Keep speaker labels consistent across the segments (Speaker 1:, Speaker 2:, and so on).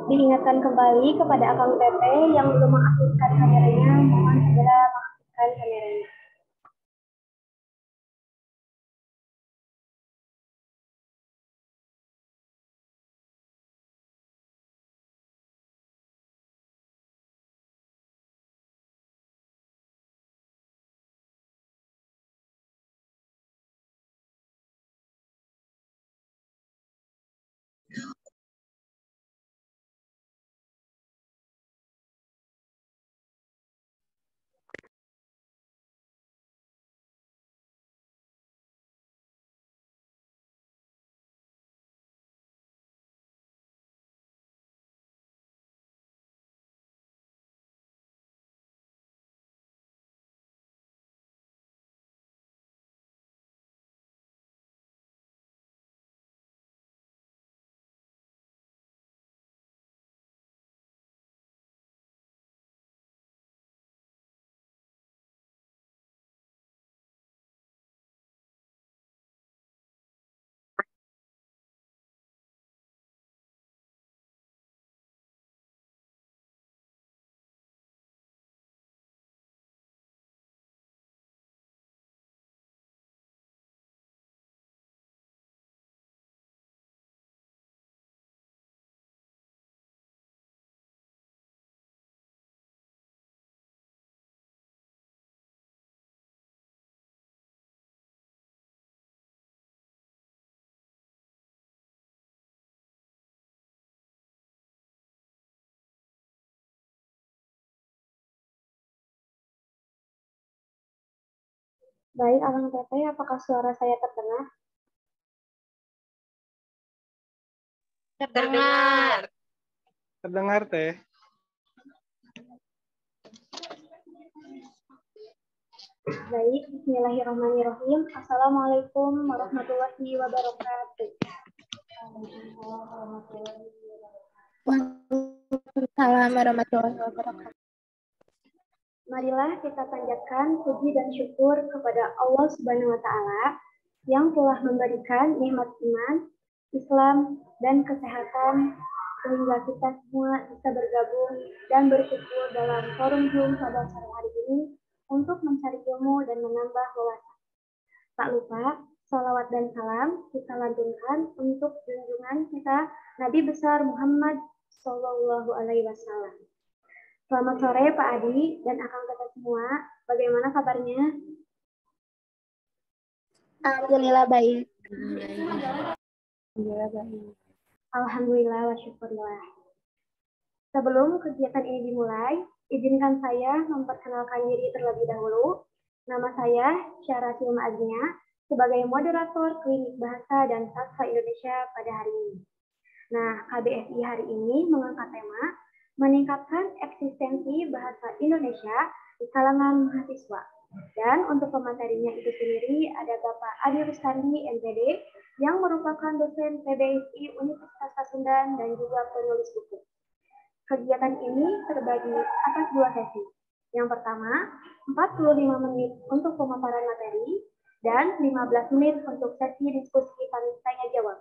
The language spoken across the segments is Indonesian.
Speaker 1: Diingatkan kembali kepada Akang Teteh yang belum mengaktifkan kameranya, mohon segera mengaktifkan kameranya. Baik, Akang Teteh, apakah suara saya terdengar?
Speaker 2: Terdengar.
Speaker 3: Terdengar, Teh.
Speaker 1: Baik, bismillahirrahmanirrahim. Assalamualaikum warahmatullahi wabarakatuh.
Speaker 2: Waalaikumsalam warahmatullahi wabarakatuh.
Speaker 1: Marilah kita panjatkan puji dan syukur kepada Allah Subhanahu wa Ta'ala yang telah memberikan nikmat iman, Islam, dan kesehatan sehingga kita semua bisa bergabung dan berkumpul dalam forum Zoom pada sore hari ini untuk mencari ilmu dan menambah wawasan. Tak lupa, salawat dan salam kita lantunkan untuk junjungan kita Nabi besar Muhammad Sallallahu Alaihi Wasallam. Selamat sore Pak Adi dan Akang Teteh semua. Bagaimana kabarnya?
Speaker 2: Alhamdulillah baik.
Speaker 3: Alhamdulillah baik.
Speaker 1: Alhamdulillah wa syukurillah. Sebelum kegiatan ini dimulai, izinkan saya memperkenalkan diri terlebih dahulu. Nama saya Syara Silma Aznia sebagai moderator Klinik Bahasa dan Sastra Indonesia pada hari ini. Nah, KBSI hari ini mengangkat tema meningkatkan eksistensi bahasa Indonesia di kalangan mahasiswa. Dan untuk pematerinya itu sendiri ada Bapak Adi Rustandi, MPD, yang merupakan dosen PBSI Universitas Pasundan dan juga penulis buku. Kegiatan ini terbagi atas dua sesi. Yang pertama, 45 menit untuk pemaparan materi dan 15 menit untuk sesi diskusi tanya jawab.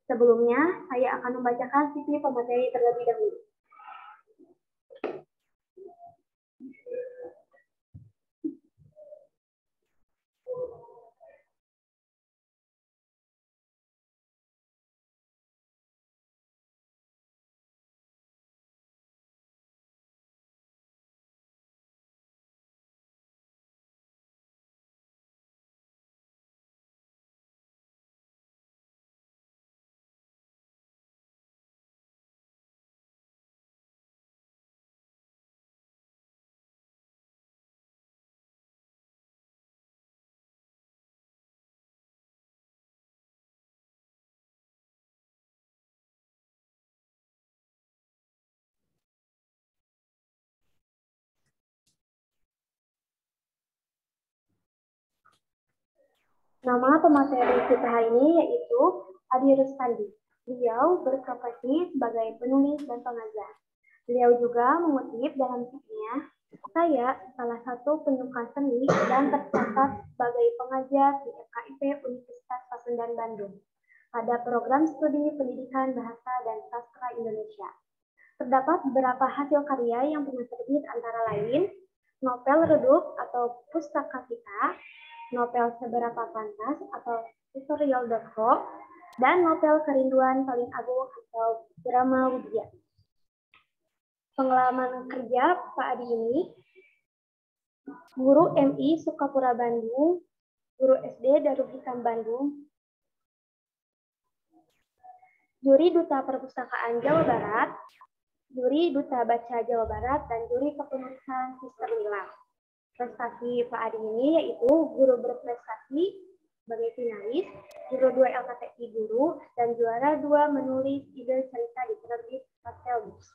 Speaker 1: Sebelumnya, saya akan membacakan sisi pemateri terlebih dahulu. Nama pemateri kita hari ini yaitu Adi Rustandi. Beliau berprofesi sebagai penulis dan pengajar. Beliau juga mengutip dalam bukunya, saya salah satu penyuka seni dan tercatat sebagai pengajar di FKIP Universitas Pasundan Bandung pada program studi pendidikan bahasa dan sastra Indonesia. Terdapat beberapa hasil karya yang pernah terbit antara lain novel redup atau pustaka kita, novel seberapa pantas atau tutorial.co, dan novel kerinduan paling agung atau drama Widya. Pengalaman kerja Pak Adi ini, guru MI Sukapura Bandung, guru SD Darul Hikam Bandung, juri Duta Perpustakaan Jawa Barat, juri Duta Baca Jawa Barat, dan juri kepenulisan Sister Lila. Prestasi Pak Adi ini yaitu guru berprestasi sebagai finalis, juara 2 LKTI guru, dan juara 2 menulis ide cerita di penerbit Pastel Books.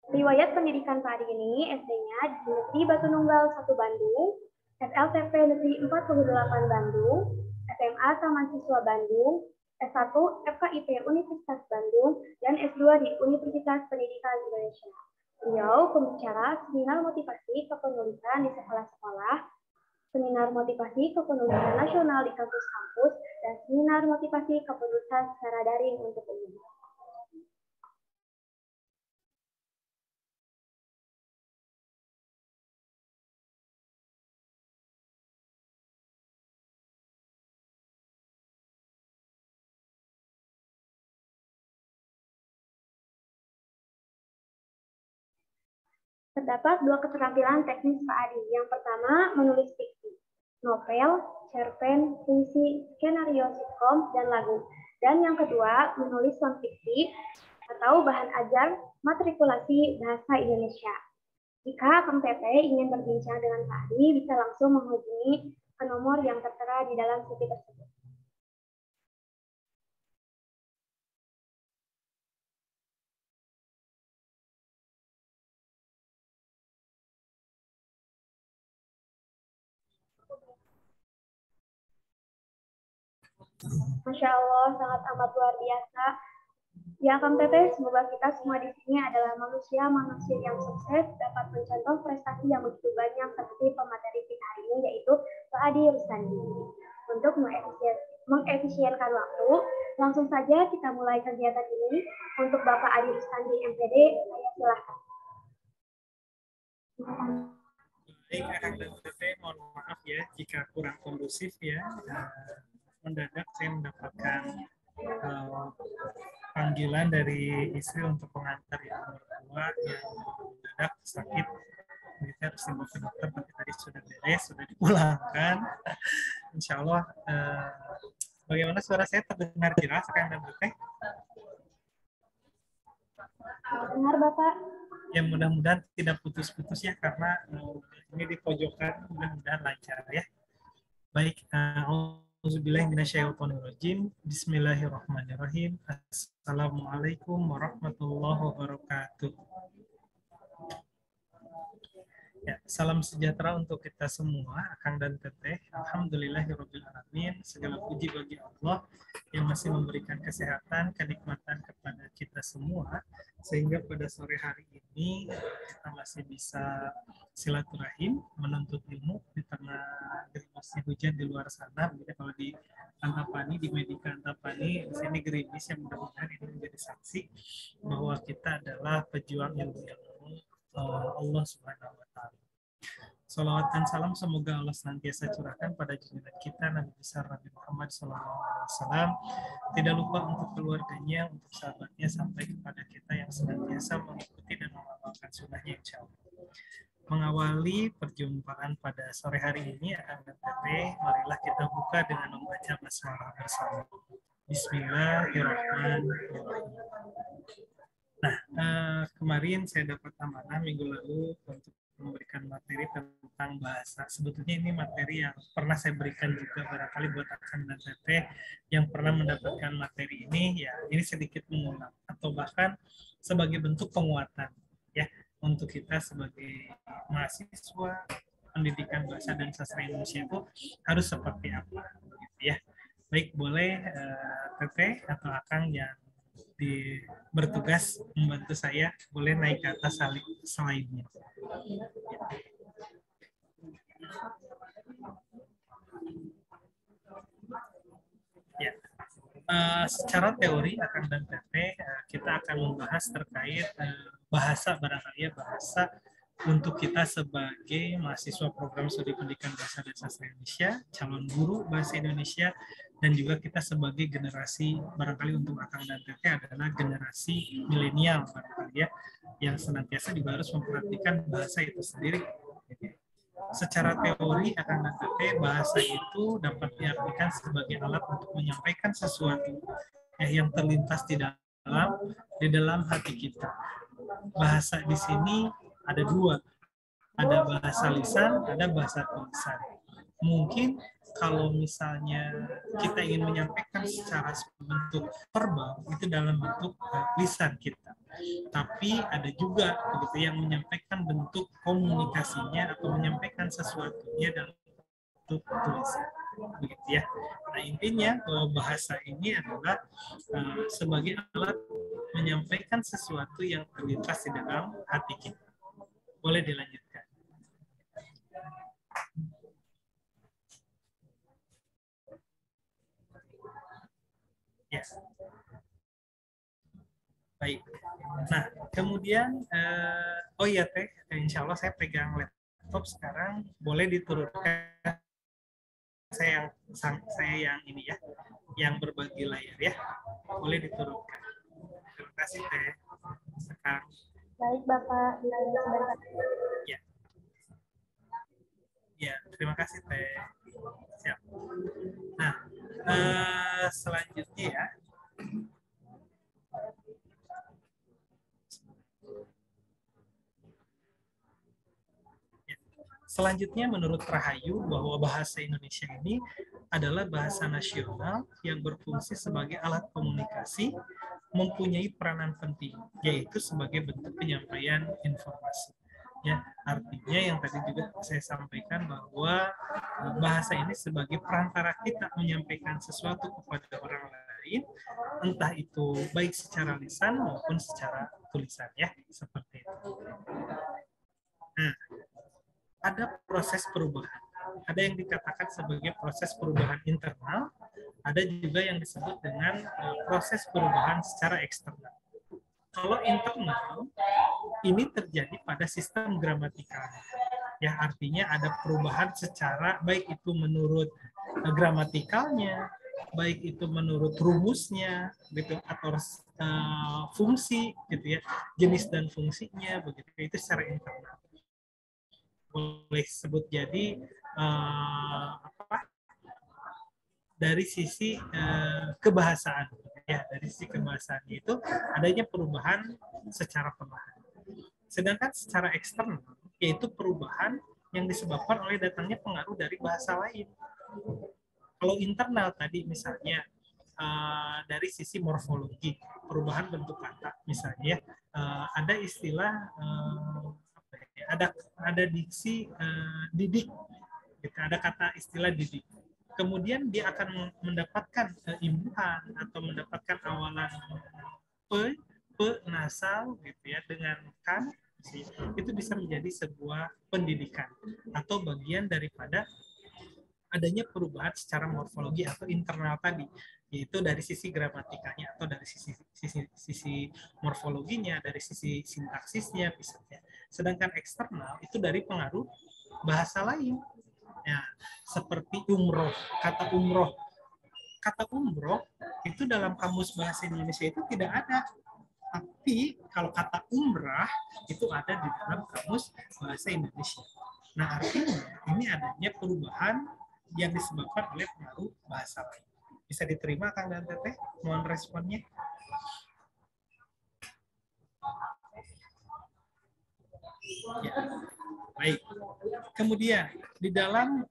Speaker 1: Riwayat pendidikan Pak Adi ini, SD-nya di Negeri Batu Nunggal 1 Bandung, SLTP Negeri 48 Bandung, SMA Taman Siswa Bandung, S1 FKIP Universitas Bandung, dan S2 di Universitas Pendidikan Indonesia. Beliau pembicara seminar motivasi kepenulisan di sekolah-sekolah, seminar motivasi kepenulisan nasional di kampus-kampus, dan seminar motivasi kepenulisan secara daring untuk umum. Terdapat 2 keterampilan teknis Pak Adi. Yang pertama, menulis fiksi, novel, cerpen, puisi, skenario sitkom, dan lagu. Dan yang kedua, menulis non-fiksi atau bahan ajar matrikulasi bahasa Indonesia. Jika Kang Tete ingin berbincang dengan Pak Adi, bisa langsung menghubungi ke nomor yang tertera di dalam CV tersebut. Masya Allah, sangat amat luar biasa. Ya, Kang Teteh, semoga kita semua di sini adalah manusia-manusia yang sukses, dapat mencontoh prestasi yang begitu banyak seperti pemateri kita hari ini, yaitu Pak Adi Rustandi. Untuk mengefisienkan waktu, langsung saja kita mulai kegiatan ini. Untuk Bapak Adi Rustandi, MPD, saya silakan.
Speaker 3: Baik, Kang dan Teteh, mohon maaf ya jika kurang kondusif ya. Mendadak saya mendapatkan panggilan dari istri untuk pengantar yang mertua yang mendadak sakit. Kita harus dibawa ke dokter, tapi tadi sudah beres, sudah dipulangkan. Insya Allah, bagaimana suara saya terdengar jelas, Kang dan Teteh?
Speaker 1: Dengar Bapak.
Speaker 3: Ya mudah-mudahan tidak putus-putus ya, karena ini di pojokan, mudah-mudahan lancar ya. Baik, Auzubillahiminasyaitonirrajim. Bismillahirrahmanirrahim. Assalamualaikum warahmatullahi wabarakatuh. Ya, salam sejahtera untuk kita semua, Akang dan Teteh. Alhamdulillahirrahmanirrahim. Segala puji bagi Allah yang masih memberikan kesehatan, kenikmatan kepada kita semua, sehingga pada sore hari ini kita masih bisa silaturahim, menuntut ilmu di tengah gerimisnya hujan di luar sana. Begitu kalau di Antapani, di Medika Antapani, di sini gerimis, yang mudah-mudahan ini menjadi saksi bahwa kita adalah pejuang ilmu Allah Subhanahu wa Ta'ala. Salawat dan salam semoga Allah senantiasa curahkan pada junjungan kita Nabi besar Nabi Muhammad SAW. Tidak lupa untuk keluarganya, untuk sahabatnya, sampai kepada kita yang senantiasa mengikuti dan mengamalkan sunnahnya, insya Allah. Mengawali perjumpaan pada sore hari ini, Akang dan Teteh, marilah kita buka dengan membaca basmalah bersama. Bismillahirrahmanirrahim. Nah, kemarin saya dapat amanah minggu lalu untuk memberikan materi tentang bahasa. Sebetulnya ini materi yang pernah saya berikan juga barangkali buat Akang dan Teteh yang pernah mendapatkan materi ini, ya ini sedikit mengulang atau bahkan sebagai bentuk penguatan ya untuk kita sebagai mahasiswa pendidikan bahasa dan sastra Indonesia itu harus seperti apa gitu ya. Baik, boleh Teteh atau Akang yang bertugas membantu saya, boleh naik ke atas slide-nya. Ya, secara teori Akang dan Teteh kita akan membahas terkait bahasa barangkali ya, bahasa untuk kita sebagai mahasiswa program studi pendidikan bahasa dan sastra Indonesia, calon guru bahasa Indonesia, dan juga kita sebagai generasi barangkali untuk Akang dan Teteh adalah generasi milenial barangkali ya, yang senantiasa juga harus memperhatikan bahasa itu sendiri. Secara teori akan nanti bahasa itu dapat diartikan sebagai alat untuk menyampaikan sesuatu yang terlintas di dalam hati kita. Bahasa di sini ada dua, ada bahasa lisan, ada bahasa tulisan. Mungkin kalau misalnya kita ingin menyampaikan secara bentuk verbal itu dalam bentuk lisan kita. Tapi ada juga begitu yang menyampaikan bentuk komunikasinya atau menyampaikan sesuatunya dalam bentuk tulisan, begitu ya. Nah intinya bahwa bahasa ini adalah sebagai alat menyampaikan sesuatu yang terlintas di dalam hati kita. Boleh dilanjutkan. Ya. Baik. Nah, kemudian, oh iya Teh, insya Allah saya pegang laptop sekarang, boleh diturunkan saya yang ini ya, yang berbagi layar ya, boleh diturunkan. Terima kasih Teh. Sekarang.
Speaker 1: Baik Bapak,
Speaker 3: Ya. Ya, terima kasih Teh. Siap. Nah, selanjutnya ya. Selanjutnya menurut Rahayu bahwa bahasa Indonesia ini adalah bahasa nasional yang berfungsi sebagai alat komunikasi, mempunyai peranan penting, yaitu sebagai bentuk penyampaian informasi. Ya, artinya yang tadi juga saya sampaikan bahwa bahasa ini sebagai perantara kita menyampaikan sesuatu kepada orang lain, entah itu baik secara lisan maupun secara tulisan ya, seperti itu. Nah, ada proses perubahan. Ada yang dikatakan sebagai proses perubahan internal, ada juga yang disebut dengan proses perubahan secara eksternal. Kalau internal, ini terjadi pada sistem gramatikal. Ya, artinya ada perubahan secara baik itu menurut gramatikalnya, baik itu menurut rumusnya, gitu, atau fungsi, gitu ya, jenis dan fungsinya, begitu. Itu secara internal. Boleh sebut jadi dari sisi kebahasaan ya, dari sisi kebahasaan itu adanya perubahan secara perlahan. Sedangkan secara eksternal yaitu perubahan yang disebabkan oleh datangnya pengaruh dari bahasa lain. Kalau internal tadi misalnya dari sisi morfologi, perubahan bentuk kata misalnya ada istilah ada diksi didik, gitu. Ada kata istilah didik. Kemudian dia akan mendapatkan imbuhan atau mendapatkan awalan pe nasal, gitu ya, dengan kan, itu bisa menjadi sebuah pendidikan atau bagian daripada adanya perubahan secara morfologi atau internal tadi, yaitu dari sisi gramatikanya atau dari sisi morfologinya, dari sisi sintaksisnya misalnya. Sedangkan eksternal itu dari pengaruh bahasa lain. Ya, seperti umroh, kata umroh. Kata umroh itu dalam kamus bahasa Indonesia itu tidak ada. Tapi kalau kata umrah itu ada di dalam kamus bahasa Indonesia. Nah, artinya ini adanya perubahan yang disebabkan oleh pengaruh bahasa lain. Bisa diterima Kang dan Teteh? Mohon responnya. Ya. Baik. Kemudian di dalam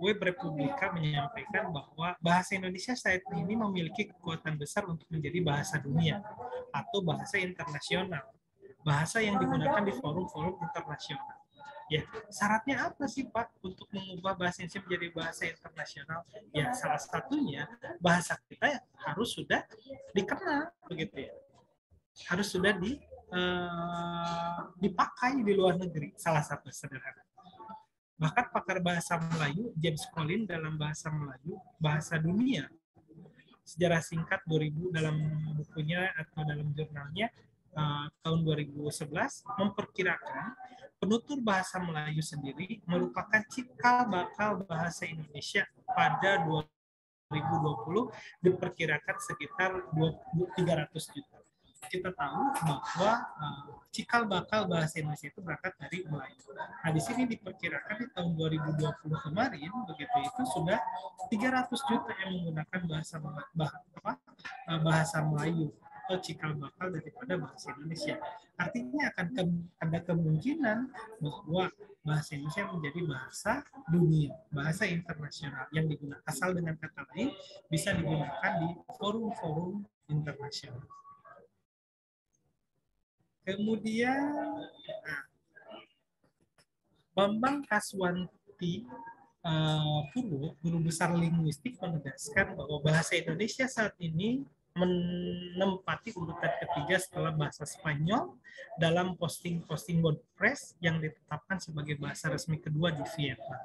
Speaker 3: web Republika menyampaikan bahwa bahasa Indonesia saat ini memiliki kekuatan besar untuk menjadi bahasa dunia atau bahasa internasional, bahasa yang digunakan di forum-forum internasional. Ya, syaratnya apa sih Pak untuk mengubah bahasa Indonesia menjadi bahasa internasional? Ya, salah satunya bahasa kita harus sudah dikenal, begitu ya. Harus sudah dipakai di luar negeri, salah satu sederhana. Bahkan pakar bahasa Melayu James Collins dalam bahasa Melayu, bahasa dunia, Sejarah Singkat 2000 dalam bukunya atau dalam jurnalnya tahun 2011 memperkirakan penutur bahasa Melayu sendiri merupakan cikal bakal bahasa Indonesia pada 2020 diperkirakan sekitar 300 juta. Kita tahu bahwa cikal bakal bahasa Indonesia itu berangkat dari Melayu. Nah, di sini diperkirakan di tahun 2020 kemarin begitu itu sudah 300 juta yang menggunakan bahasa Melayu atau cikal bakal daripada bahasa Indonesia. Artinya akan ada kemungkinan bahwa bahasa Indonesia menjadi bahasa dunia, bahasa internasional yang digunakan asal dengan kata lain bisa digunakan di forum-forum internasional. Kemudian Bambang Kaswanti Purwo, guru besar linguistik, menegaskan bahwa bahasa Indonesia saat ini menempati urutan ketiga setelah bahasa Spanyol dalam posting WordPress yang ditetapkan sebagai bahasa resmi kedua di Vietnam.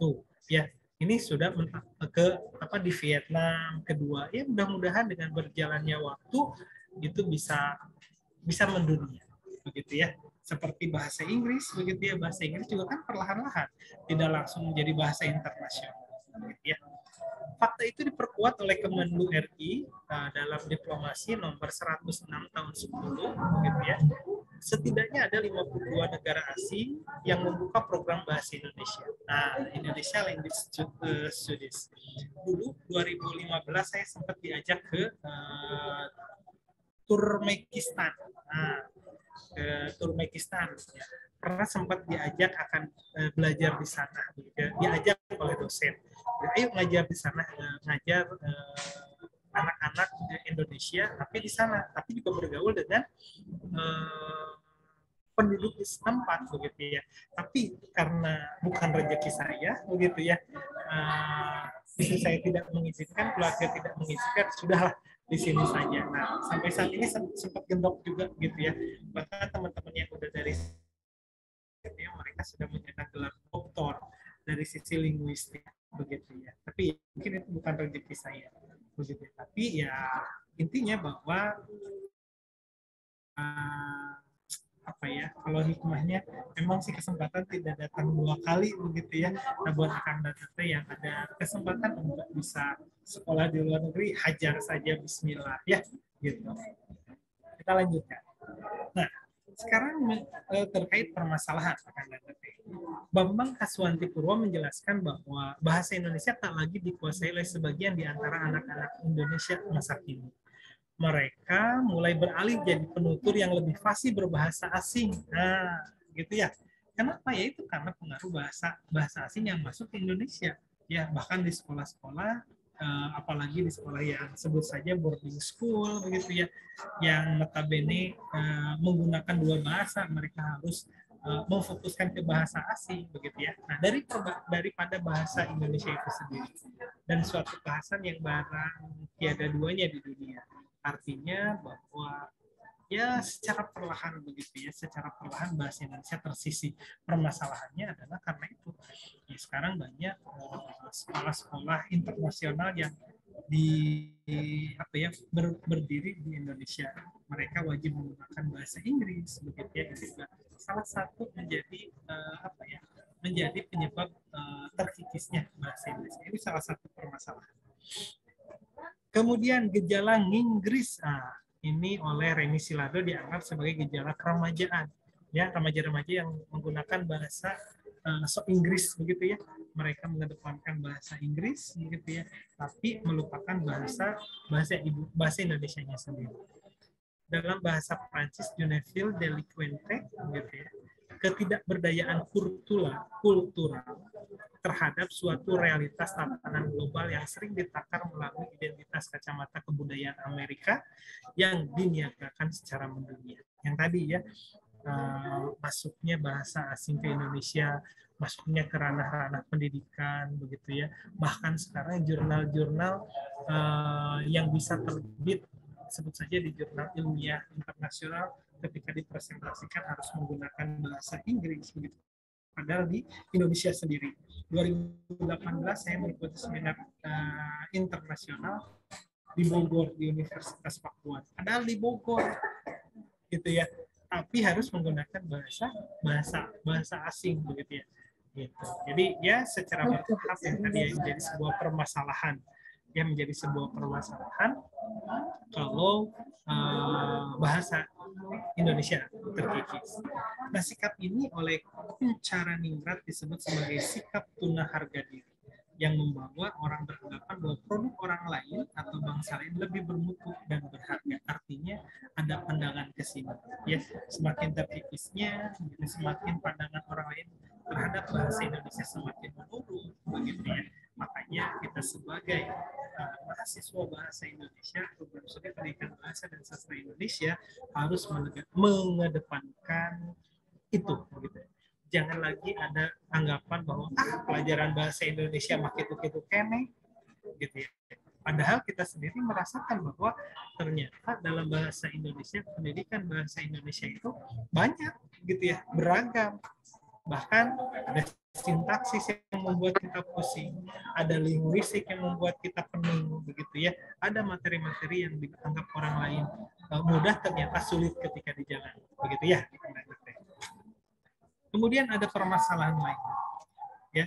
Speaker 3: Tuh, ya, ini sudah di Vietnam kedua. Ya, mudah-mudahan dengan berjalannya waktu itu bisa mendunia, begitu ya. Seperti bahasa Inggris, begitu ya. Bahasa Inggris juga kan perlahan-lahan tidak langsung menjadi bahasa internasional, begitu ya. Fakta itu diperkuat oleh Kemenlu RI dalam diplomasi nomor 106 tahun 10, begitu ya. Setidaknya ada 52 negara asing yang membuka program bahasa Indonesia. Nah, Indonesia Language Studies. Dulu 2015 saya sempat diajak ke Turkmenistan. Nah, ke Turkmenistan ya. Karena sempat diajak akan belajar di sana, diajak oleh dosen. Ayo ngajar di sana, ngajar anak-anak Indonesia, tapi di sana, tapi juga bergaul dengan penduduk di setempat, begitu ya. Tapi karena bukan rezeki saya, begitu ya, istri saya tidak mengizinkan, keluarga tidak mengizinkan, sudahlah di sini saja. Nah, sampai saat ini sempat gendok juga, gitu ya. Bahkan teman-teman yang udah dari ya, mereka sudah mencetak gelar doktor dari sisi linguistik, begitu ya. Tapi mungkin itu bukan rezeki saya, begitu. Tapi ya intinya bahwa kalau hikmahnya memang sih kesempatan tidak datang 2 kali, begitu ya. Nah, buat akan datang yang ada kesempatan untuk bisa sekolah di luar negeri, hajar saja bismillah ya, gitu. Kita lanjutkan. Nah, sekarang terkait permasalahan akan datang. Bambang Kaswanti Purwo menjelaskan bahwa bahasa Indonesia tak lagi dikuasai oleh sebagian di antara anak-anak Indonesia masa kini. Mereka mulai beralih jadi penutur yang lebih fasih berbahasa asing. Nah, gitu ya. Kenapa? Ya itu karena pengaruh bahasa asing yang masuk ke Indonesia. Ya, bahkan di sekolah-sekolah, apalagi di sekolah yang sebut saja boarding school, begitu ya, yang notabene menggunakan 2 bahasa, mereka harus memfokuskan ke bahasa asing, begitu ya. Nah, daripada bahasa Indonesia itu sendiri dan suatu bahasan yang barang tiada duanya di dunia. Artinya bahwa ya secara perlahan, begitu ya, secara perlahan bahasa Indonesia tersisih. Permasalahannya adalah karena itu ya, sekarang banyak sekolah-sekolah internasional yang berdiri di Indonesia. Mereka wajib menggunakan bahasa Inggris, begitu ya. Itu juga salah satu menjadi menjadi penyebab terkikisnya bahasa Inggris. Itu salah satu permasalahan. Kemudian gejala nginggris, ini oleh Reni Silado dianggap sebagai gejala keremajaan, ya, remaja-remaja yang menggunakan bahasa Inggris, begitu ya. Mereka mengedepankan bahasa Inggris, begitu ya, tapi melupakan bahasa Indonesianya sendiri. Dalam bahasa Prancis, Juneville Delinquente, begitu ya, ketidakberdayaan kultural terhadap suatu realitas tatanan global yang sering ditakar melalui identitas kacamata kebudayaan Amerika yang diniagakan secara mendunia. Yang tadi ya, masuknya bahasa asing ke Indonesia, masuknya ke ranah-ranah pendidikan, begitu ya. Bahkan sekarang jurnal-jurnal yang bisa terbit, sebut saja di jurnal ilmiah internasional, ketika dipresentasikan harus menggunakan bahasa Inggris, begitu. Padahal di Indonesia sendiri, 2018 saya mengikuti seminar internasional di Bogor di Universitas Pakuan, padahal di Bogor gitu ya, tapi harus menggunakan bahasa asing begitu ya. Gitu. Jadi ya secara bertahap yang tadi ya menjadi sebuah permasalahan, kalau bahasa Indonesia terkikis. Nah, sikap ini oleh cara ningrat disebut sebagai sikap tuna harga diri, yang membawa orang beranggapan bahwa produk orang lain atau bangsa lain lebih bermutu dan berharga. Artinya ada pandangan ke sini. Ya, semakin terkikisnya, semakin pandangan orang lain terhadap bahasa Indonesia semakin menurun, begitu ya. Makanya kita sebagai mahasiswa bahasa Indonesia, program studi pendidikan bahasa dan sastra Indonesia harus mengedepankan itu, begitu. Jangan lagi ada anggapan bahwa pelajaran bahasa Indonesia makin itu kene, gitu ya. Padahal kita sendiri merasakan bahwa ternyata dalam bahasa Indonesia, pendidikan bahasa Indonesia itu banyak, gitu ya, beragam. Bahkan ada sintaksis yang membuat kita pusing, ada linguistik yang membuat kita pening, begitu ya. Ada materi-materi yang dianggap orang lain mudah, ternyata sulit ketika dijalani, begitu ya. Kemudian ada permasalahan lain, ya.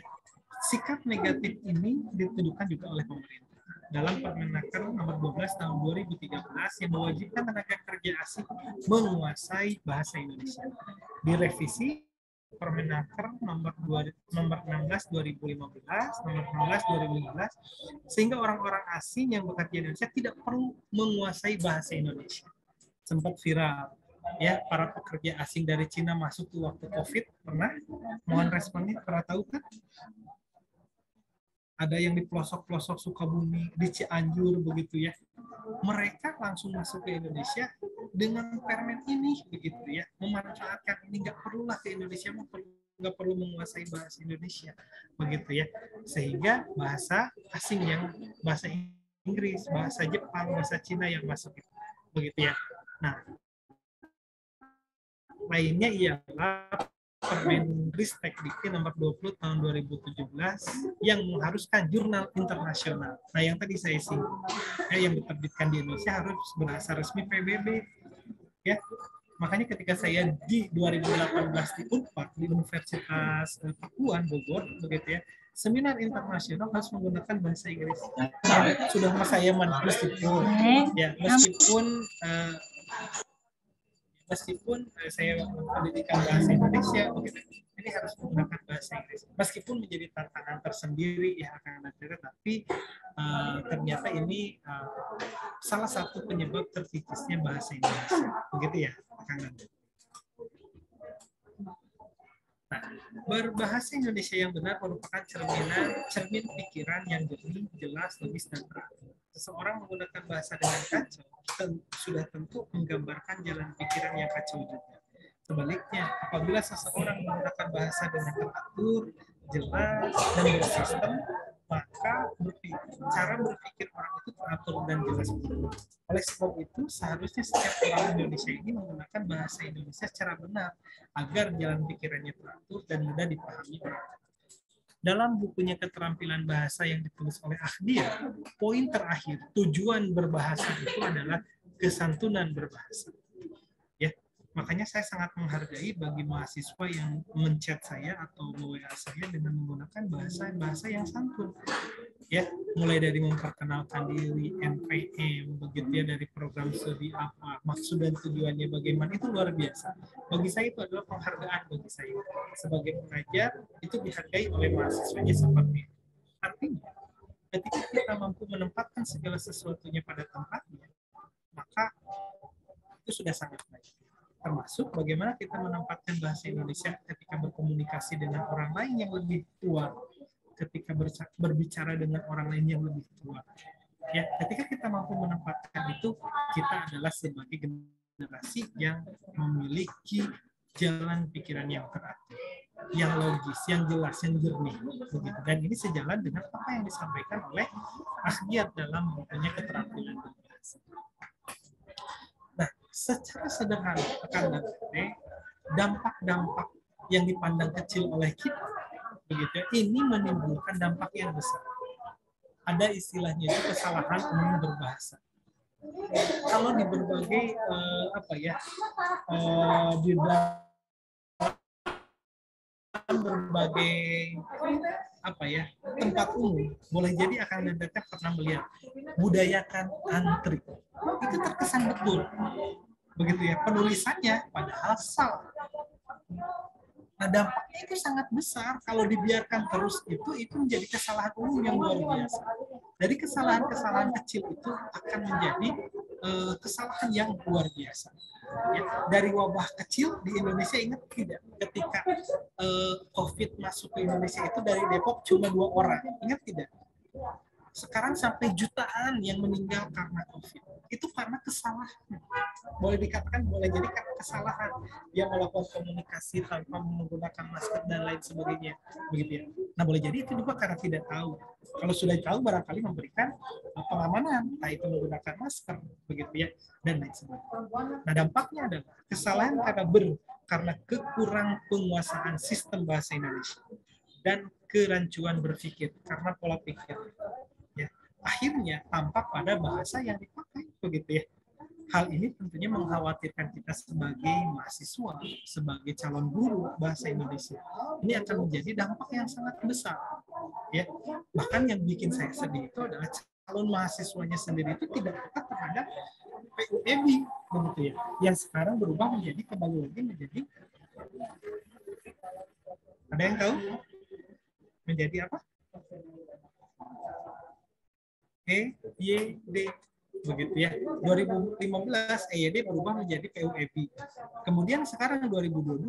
Speaker 3: Sikap negatif ini ditujukan juga oleh pemerintah dalam Permenaker nomor 12 tahun 2013 yang mewajibkan tenaga kerja asing menguasai bahasa Indonesia. Direvisi Permenaker nomor 16 2015, nomor 16 2015, sehingga orang-orang asing yang bekerja di Indonesia tidak perlu menguasai bahasa Indonesia. Sempat viral, ya, para pekerja asing dari Cina masuk tuh waktu COVID, pernah? Mohon responnya, pernah tahu kan? Ada yang di pelosok-pelosok Sukabumi, di Cianjur, begitu ya. Mereka langsung masuk ke Indonesia dengan permen ini, begitu ya. Memanfaatkan ini, nggak perlulah ke Indonesia, nggak perlu menguasai bahasa Indonesia, begitu ya. Sehingga bahasa asing yang bahasa Inggris, bahasa Jepang, bahasa Cina yang masuk, begitu ya. Nah, lainnya ialah Permendristek Dikti nomor 20 tahun 2017 yang mengharuskan jurnal internasional. Nah, yang tadi saya singgung, yang diterbitkan di Indonesia harus berasal resmi PBB. Ya, makanya ketika saya di 2018 di UNPAD, di Universitas Pakuan Bogor, begitu ya, seminar internasional harus menggunakan bahasa Inggris. Ya, sudah saya meskipun saya pendidikan bahasa Indonesia, ini harus menggunakan bahasa Inggris. Meskipun menjadi tantangan tersendiri ya akan ada, tapi ternyata ini salah satu penyebab terkikisnya bahasa Indonesia, begitu ya, Kang Nanda. Nah, berbahasa Indonesia yang benar merupakan cermin pikiran yang jernih, jelas, logis, dan teratur. Seseorang menggunakan bahasa dengan kacau sudah tentu menggambarkan jalan pikiran yang kacau juga. Sebaliknya, apabila seseorang menggunakan bahasa dengan teratur, jelas, dan bersistem, maka cara berpikir orang itu teratur dan jelas. Oleh sebab itu, seharusnya setiap orang Indonesia ini menggunakan bahasa Indonesia secara benar agar jalan pikirannya teratur dan mudah dipahami orang. Dalam bukunya Keterampilan Bahasa yang ditulis oleh Ahdia, poin terakhir, tujuan berbahasa itu adalah kesantunan berbahasa. Ya, makanya saya sangat menghargai bagi mahasiswa yang menchat saya atau WA saya dengan menggunakan bahasa yang santun. Ya, mulai dari memperkenalkan diri, NPM, begitu ya, dari program studi apa, maksud dan tujuannya bagaimana, itu luar biasa. Bagi saya itu adalah penghargaan bagi saya. Sebagai pengajar, itu dihargai oleh mahasiswanya seperti itu. Artinya, ketika kita mampu menempatkan segala sesuatunya pada tempatnya, maka itu sudah sangat baik. Termasuk bagaimana kita menempatkan bahasa Indonesia ketika berkomunikasi dengan orang lain yang lebih tua, ketika berbicara dengan orang lain yang lebih tua. Ya, ketika kita mampu menempatkan itu, kita adalah sebagai generasi yang memiliki jalan pikiran yang teratur, yang logis, yang jelas, yang jernih. Begitu. Dan ini sejalan dengan apa yang disampaikan oleh Ahdiat dalam bukunya Keterampilan Bahasa. Nah, secara sederhana, dampak-dampak yang dipandang kecil oleh kita, begitu, ini menimbulkan dampak yang besar. ada istilahnya itu kesalahan umum berbahasa. Kalau di berbagai di berbagai tempat umum, boleh jadi akan dan teteh pernah melihat budayakan antri itu terkesan betul begitu ya penulisannya, padahal salah. Nah, dampaknya itu sangat besar kalau dibiarkan terus, itu menjadi kesalahan umum yang luar biasa. Dari kesalahan-kesalahan kecil itu akan menjadi kesalahan yang luar biasa. Ya, dari wabah kecil di Indonesia, ingat tidak ketika COVID masuk ke Indonesia itu dari Depok cuma 2 orang, ingat tidak? Sekarang sampai jutaan yang meninggal karena COVID. Itu karena kesalahan. Boleh dikatakan, boleh jadi karena kesalahan. Dia melakukan komunikasi tanpa menggunakan masker dan lain sebagainya. Begitu ya. Nah, boleh jadi itu juga karena tidak tahu. Kalau sudah tahu, barangkali memberikan pengamanan, entah itu menggunakan masker, begitu ya, dan lain sebagainya. Nah, dampaknya adalah kesalahan karena kekurang penguasaan sistem bahasa Indonesia dan kerancuan berpikir karena pola pikir. Ya, akhirnya tampak pada bahasa yang dipakai, begitu ya. Hal ini tentunya mengkhawatirkan kita sebagai mahasiswa, sebagai calon guru bahasa Indonesia. Ini akan menjadi dampak yang sangat besar. Ya, bahkan yang bikin saya sedih itu adalah calon mahasiswanya sendiri itu tidak dekat terhadap PUEB, begitu ya. Yang sekarang berubah menjadi kembali lagi menjadi, ada yang tahu? Menjadi apa? EYD, begitu ya. 2015 EYD berubah menjadi PUEB. Kemudian sekarang 2022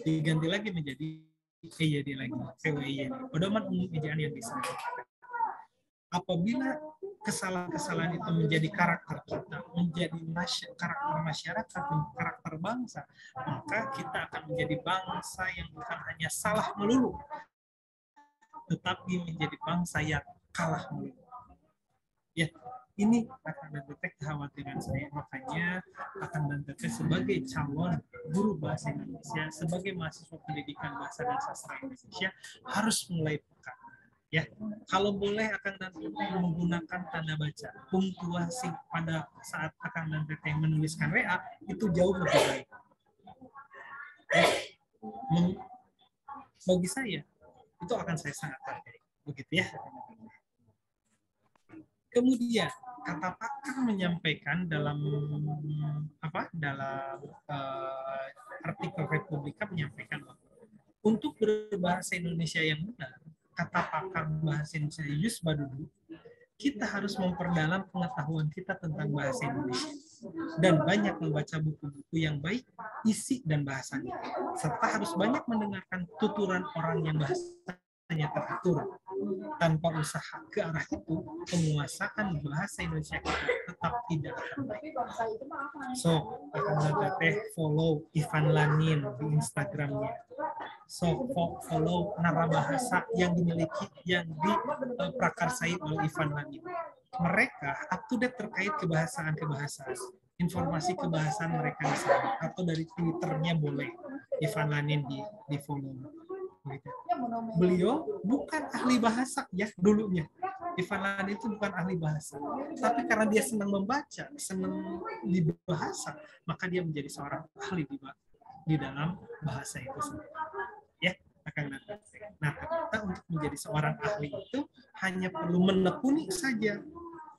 Speaker 3: diganti lagi menjadi EYD lagi, PUEYD, Pedoman Umum Ejaan yang Disederhanakan. Apabila kesalahan-kesalahan itu menjadi karakter kita, menjadi karakter masyarakat, karakter bangsa, maka kita akan menjadi bangsa yang bukan hanya salah melulu, tetapi menjadi bangsa yang kalah melulu. Ya, ini akan dan teteh kekhawatiran saya. Makanya akan dan teteh sebagai calon guru bahasa Indonesia, sebagai mahasiswa pendidikan bahasa dan sastra Indonesia harus mulai peka. Ya, kalau boleh akan dan teteh menggunakan tanda baca, punktuasi pada saat akan dan teteh menuliskan WA itu jauh lebih baik. Ya, bagi saya itu akan saya sangat hargai, begitu ya. Kemudian kata pakar menyampaikan dalam artikel Republika menyampaikan bahwa untuk berbahasa Indonesia yang benar, kata pakar bahasa Indonesia Yus Badudu, kita harus memperdalam pengetahuan kita tentang bahasa Indonesia dan banyak membaca buku-buku yang baik isi dan bahasanya, serta harus banyak mendengarkan tuturan orang yang bahasanya teratur. Tanpa usaha ke arah itu, penguasaan bahasa Indonesia kita tetap tidak akan baik. So, akan teteh follow Ivan Lanin di Instagramnya. So, follow narabahasa yang dimiliki, yang diprakarsai oleh Ivan Lanin. Mereka up to date terkait kebahasaan, informasi kebahasaan mereka di sana, atau dari Twitternya boleh Ivan Lanin di follow. Beliau bukan ahli bahasa ya dulunya. Ivan Lanin itu bukan ahli bahasa, tapi karena dia senang membaca, senang di bahasa, maka dia menjadi seorang ahli di dalam bahasa itu sendiri. Ya, nah, kita untuk menjadi seorang ahli itu hanya perlu menekuni saja,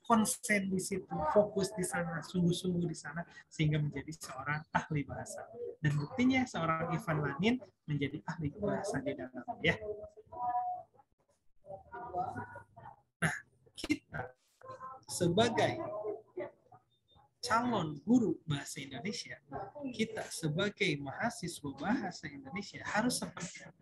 Speaker 3: konsen di situ, fokus di sana, sungguh-sungguh di sana, sehingga menjadi seorang ahli bahasa. Dan buktinya seorang Ivan Lanin menjadi ahli bahasa di dalam, ya. Nah, kita sebagai calon guru bahasa Indonesia, kita sebagai mahasiswa bahasa Indonesia harus seperti apa?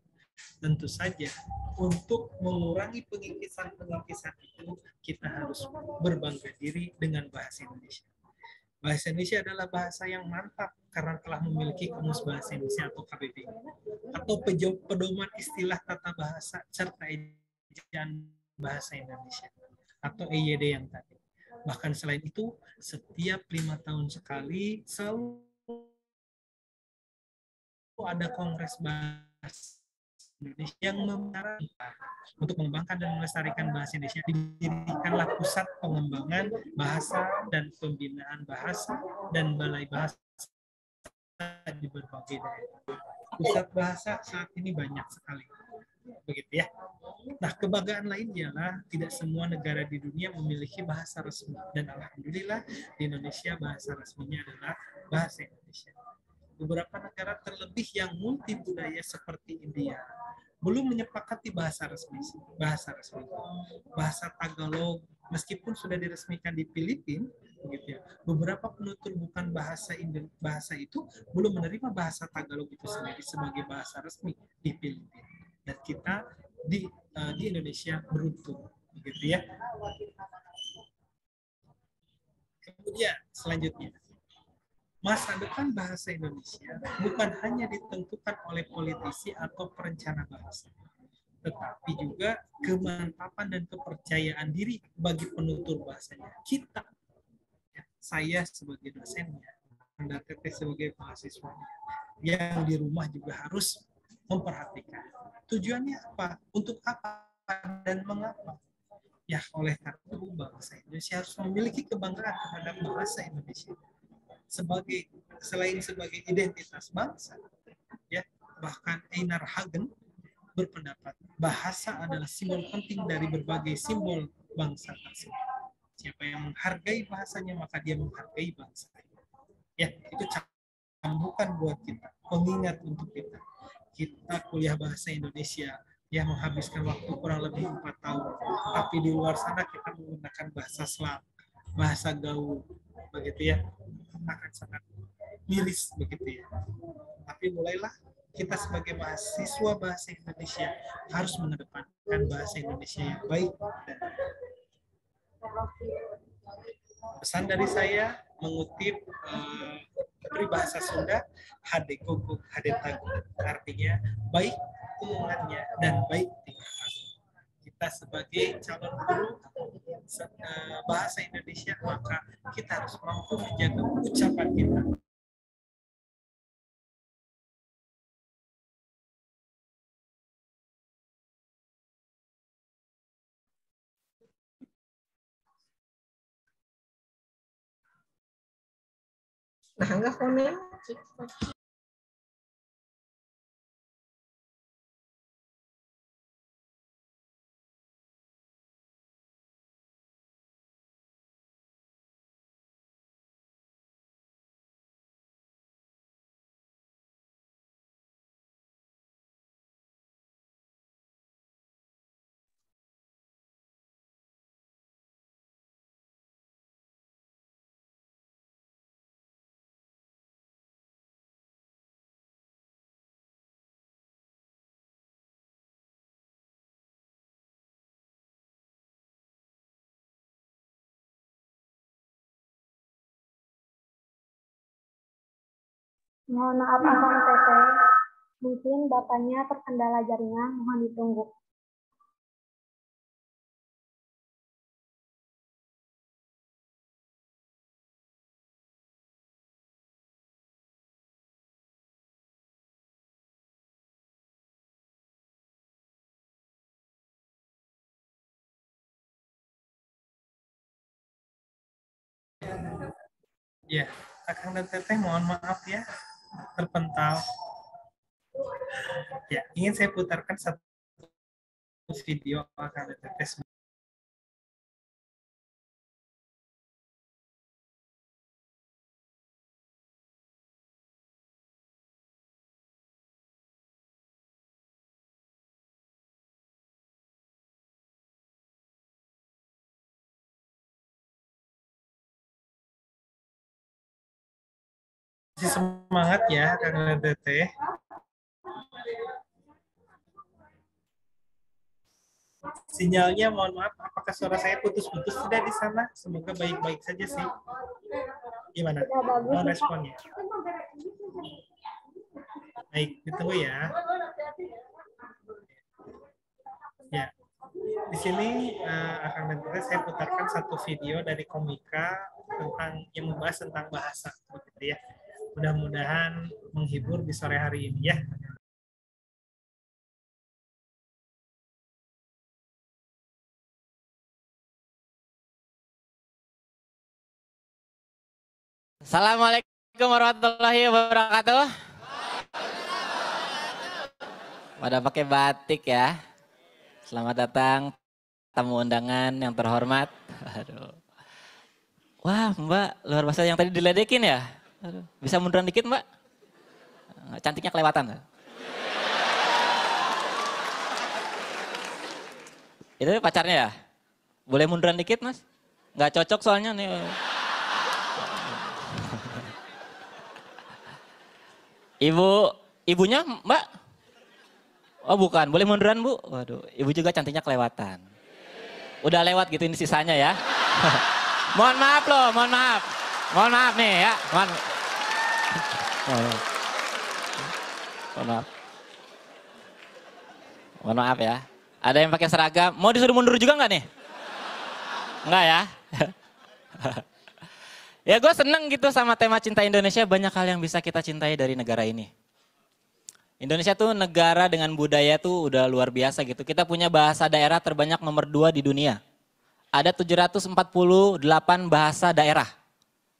Speaker 3: Tentu saja untuk mengurangi pengikisan itu kita harus berbangga diri dengan bahasa Indonesia. Bahasa Indonesia adalah bahasa yang mantap karena telah memiliki Kamus Bahasa Indonesia atau KBBI, atau pedoman istilah tata bahasa serta ejaan bahasa Indonesia atau EYD yang tadi. Bahkan selain itu, setiap 5 tahun sekali selalu ada kongres bahasa Indonesia yang mengarahkan untuk mengembangkan dan melestarikan bahasa Indonesia. Didirikanlah pusat pengembangan bahasa dan pembinaan bahasa dan balai bahasa di berbagai daerah. Pusat bahasa saat ini banyak sekali, begitu ya. Nah, kebanggaan lain ialah tidak semua negara di dunia memiliki bahasa resmi, dan alhamdulillah di Indonesia bahasa resminya adalah bahasa Indonesia. Beberapa negara terlebih yang multi budaya seperti India belum menyepakati bahasa resmi. Bahasa Tagalog meskipun sudah diresmikan di Filipina, begitu ya. Beberapa penutur bukan bahasa itu belum menerima bahasa Tagalog itu sendiri sebagai bahasa resmi di Filipina. Dan kita di Indonesia beruntung, begitu ya. Kemudian selanjutnya, masa depan bahasa Indonesia bukan hanya ditentukan oleh politisi atau perencana bahasa, tetapi juga kemantapan dan kepercayaan diri bagi penutur bahasanya. Kita, ya, saya sebagai dosennya, Anda Teteh sebagai mahasiswanya, yang di rumah juga harus memperhatikan. Tujuannya apa? Untuk apa? Dan mengapa? Ya, oleh karena itu bangsa Indonesia harus memiliki kebanggaan terhadap bahasa Indonesia. Selain sebagai identitas bangsa, ya, bahkan Einar Hagen berpendapat bahasa adalah simbol penting dari berbagai simbol bangsa tersebut. Siapa yang menghargai bahasanya maka dia menghargai bangsa. Ya, itu cambukan buat kita, pengingat untuk kita. Kita kuliah bahasa Indonesia ya menghabiskan waktu kurang lebih 4 tahun, tapi di luar sana kita menggunakan bahasa slang, bahasa gaul, begitu ya, akan sangat miris begitu ya. Tapi mulailah kita sebagai mahasiswa bahasa Indonesia harus mengedepankan bahasa Indonesia yang baik dan pesan dari saya mengutip peribahasa Sunda, hade gogo hade tago, artinya baik omongannya dan baik tingkah. Kita sebagai calon guru bahasa Indonesia maka kita harus mampu menjaga ucapan kita.
Speaker 4: Nah, enggak komen.
Speaker 1: Mohon maaf Akang Teteh, mungkin Bapaknya terkendala jaringan, mohon ditunggu.
Speaker 3: Ya, Akang dan Teteh mohon maaf ya, terpental. Ya, ingin saya putarkan satu video Akang dan Teteh. Masih semangat ya Kang dan Teteh. Sinyalnya mohon maaf, apakah suara saya putus-putus tidak di sana? Semoga baik-baik saja sih. Gimana? Mohon responnya. Baik, ditunggu ya. Ya, di sini akan nanti saya putarkan satu video dari komika tentang yang membahas tentang bahasa, begitu ya. Mudah-mudahan menghibur di sore hari ini ya.
Speaker 5: Assalamualaikum warahmatullahi wabarakatuh. Pada pakai batik ya. Selamat datang tamu undangan yang terhormat. Aduh. Wah Mbak, luar biasa yang tadi diledekin ya. Aduh. Bisa munduran dikit Mbak? Cantiknya kelewatan. Itu pacarnya ya? Boleh munduran dikit Mas? Nggak cocok soalnya nih. Ibunya Mbak? Oh bukan, boleh munduran Bu? Waduh, ibu juga cantiknya kelewatan. Udah lewat gitu ini sisanya ya. Mohon maaf loh, mohon maaf. Mohon maaf nih ya. Mohon maaf. Mohon maaf ya. Ada yang pakai seragam, mau disuruh mundur juga nggak nih? Enggak ya? Ya gue seneng gitu sama tema cinta Indonesia, banyak hal yang bisa kita cintai dari negara ini. Indonesia tuh negara dengan budaya tuh udah luar biasa gitu. Kita punya bahasa daerah terbanyak nomor 2 di dunia. Ada 748 bahasa daerah.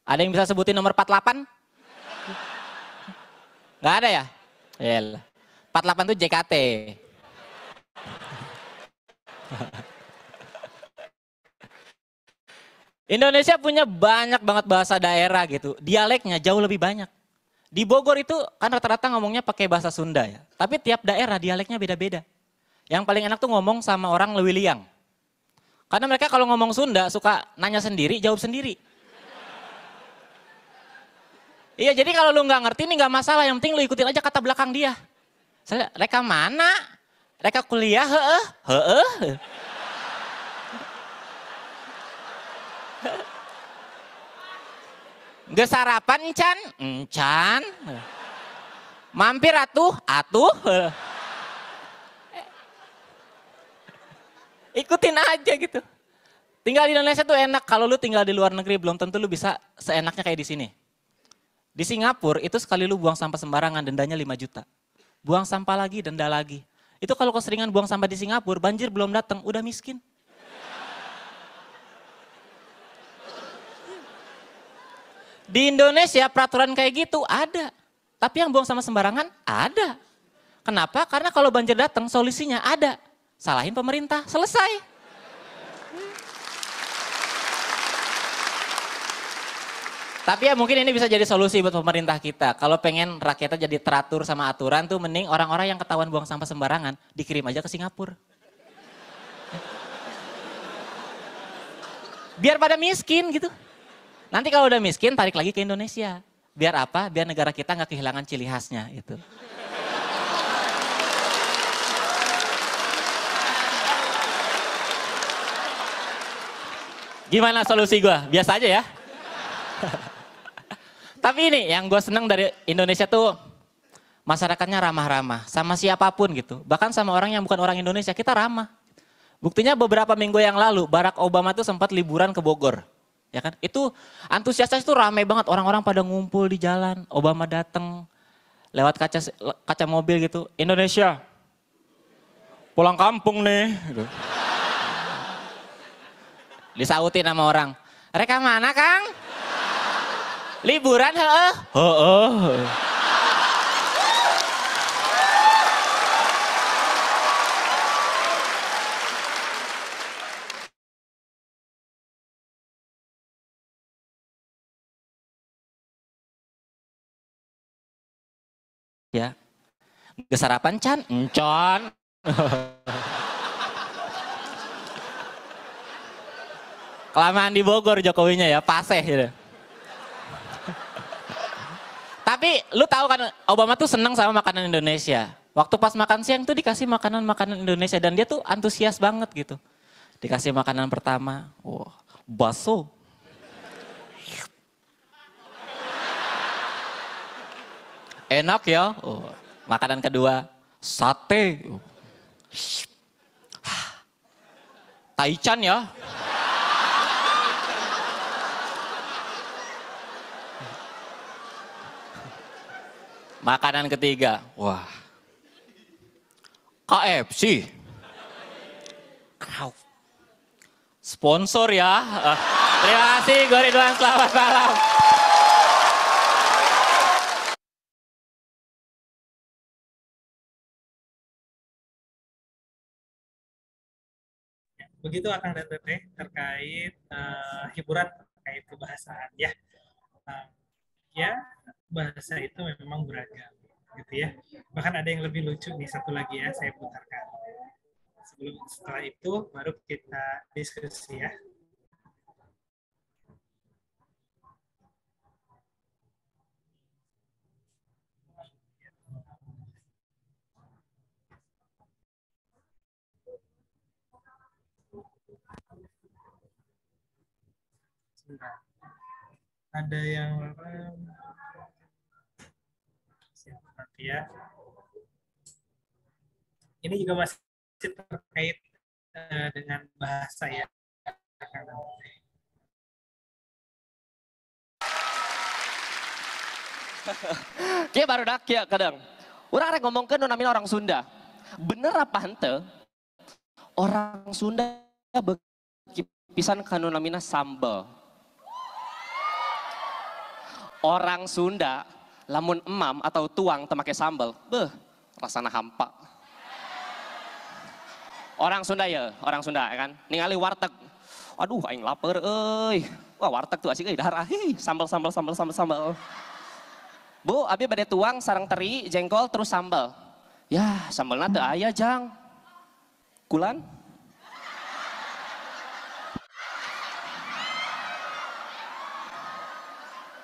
Speaker 5: Ada yang bisa sebutin nomor 48? Nggak ada ya? Yalah. 48 tuh JKT. Indonesia punya banyak banget bahasa daerah gitu. Dialeknya jauh lebih banyak. Di Bogor itu kan rata-rata ngomongnya pakai bahasa Sunda ya. Tapi tiap daerah dialeknya beda-beda. Yang paling enak tuh ngomong sama orang Lewiliang. Karena mereka kalau ngomong Sunda suka nanya sendiri, jawab sendiri. Iya jadi kalau lu nggak ngerti nih nggak masalah. Yang penting lu ikutin aja kata belakang dia. Misalnya, reka mana? Reka kuliah? Heeh. Nggak sarapan encan? Encan. Mampir atuh? Ikutin aja gitu. Tinggal di Indonesia tuh enak, kalau lu tinggal di luar negeri belum tentu lu bisa seenaknya kayak di sini. Di Singapura itu sekali lu buang sampah sembarangan dendanya 5 juta. Buang sampah lagi, denda lagi. Itu kalau keseringan buang sampah di Singapura, banjir belum datang, udah miskin. Di Indonesia peraturan kayak gitu ada. Tapi yang buang sama sembarangan ada. Kenapa? Karena kalau banjir datang solusinya ada. Salahin pemerintah, selesai. Tapi ya mungkin ini bisa jadi solusi buat pemerintah kita. Kalau pengen rakyatnya jadi teratur sama aturan tuh mending orang-orang yang ketahuan buang sampah sembarangan dikirim aja ke Singapura. Biar pada miskin gitu. Nanti kalau udah miskin tarik lagi ke Indonesia. Biar apa? Biar negara kita nggak kehilangan ciri khasnya itu. Gimana solusi gue? Biasa aja ya. Tapi ini yang gue seneng dari Indonesia tuh masyarakatnya ramah-ramah sama siapapun gitu. Bahkan sama orang yang bukan orang Indonesia kita ramah. Buktinya beberapa minggu yang lalu Barack Obama tuh sempat liburan ke Bogor. Ya kan? Itu antusiasnya itu ramai banget, orang-orang pada ngumpul di jalan. Obama datang lewat kaca mobil gitu. Indonesia, pulang kampung nih. Gitu. Disautin sama orang. Reka mana Kang? Liburan heeh? Heeh. Ya, nggak sarapan Chan? Encon. Kelamaan di Bogor Jokowinya ya, paseh gitu. Tapi lu tahu kan Obama tuh seneng sama makanan Indonesia. Waktu pas makan siang tuh dikasih makanan-makanan Indonesia dan dia tuh antusias banget gitu. Dikasih makanan pertama, wah, bakso. Enak ya. Oh, makanan kedua, sate. Taichan ya. Makanan ketiga, wah. KFC. Sponsor ya. Terima kasih, Gue Ridwan, selamat malam.
Speaker 3: Begitu Akang dan Teteh terkait hiburan terkait kebahasaan ya. Uh, ya bahasa itu memang beragam gitu ya. Bahkan ada yang lebih lucu nih, satu lagi ya saya putarkan. Setelah itu baru kita diskusi ya. Sebentar. Ada yang siap nanti ya. Ini juga masih terkait dengan bahasa ya.
Speaker 6: Kia baru dak kia kadang. Orang rek ngomongkeun nu namina orang Sunda. Bener apa henteu? Orang Sunda beuki pisan ka nu namina sambel. Orang Sunda lamun emam atau tuang teu make sambel, beuh rasana hampa. Orang Sunda ya, orang Sunda ya kan. Ningali warteg. Aduh aing lapar euy. Wah warteg tuh asik euy dahar sambel. Bu, abi bade tuang sarang teri, jengkol terus sambal. Ya, sambalna teu aya, Jang. Kulan?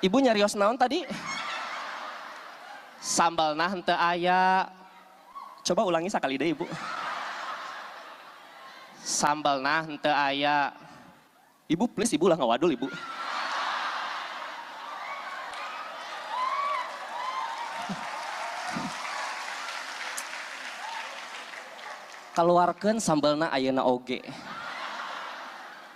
Speaker 6: Ibu nyarios naon tadi? Sambalna henteu aya. Coba ulangi sakali deh, Ibu. Sambalna henteu aya. Ibu please, Ibu lah ngawadul, Ibu. Keluarkan sambalna ayeuna oge.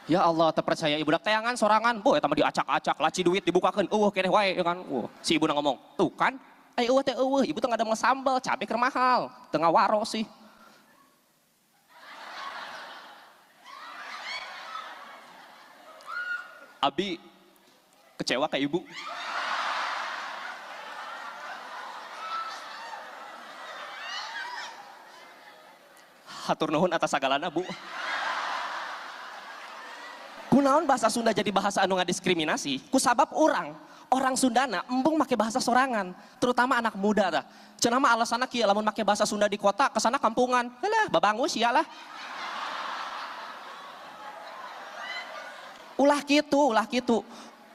Speaker 6: Ya Allah, terpercaya ibu dak tayangan sorangan, boy eta mah diacak-acak, laci duit dibukakeun, eueuh keneh wae ya kan. Si ibu ngomong, "Tuh kan, aya eueuh teh eueuh, ibu teh ngadamel sambal, cabe keur mahal, teu ngawaro sih." Abi kecewa ke ibu. Hatur nuhun atas sagalana, Bu. Kunaon bahasa Sunda jadi bahasa anu ngadiskriminasi? Kusabab orang Sundana embung make bahasa sorangan, terutama anak muda tah. Cenah mah alasanna kieu lamun make bahasa Sunda di kota kesana kampungan. Helah, babangus ya lah. Ulah kitu.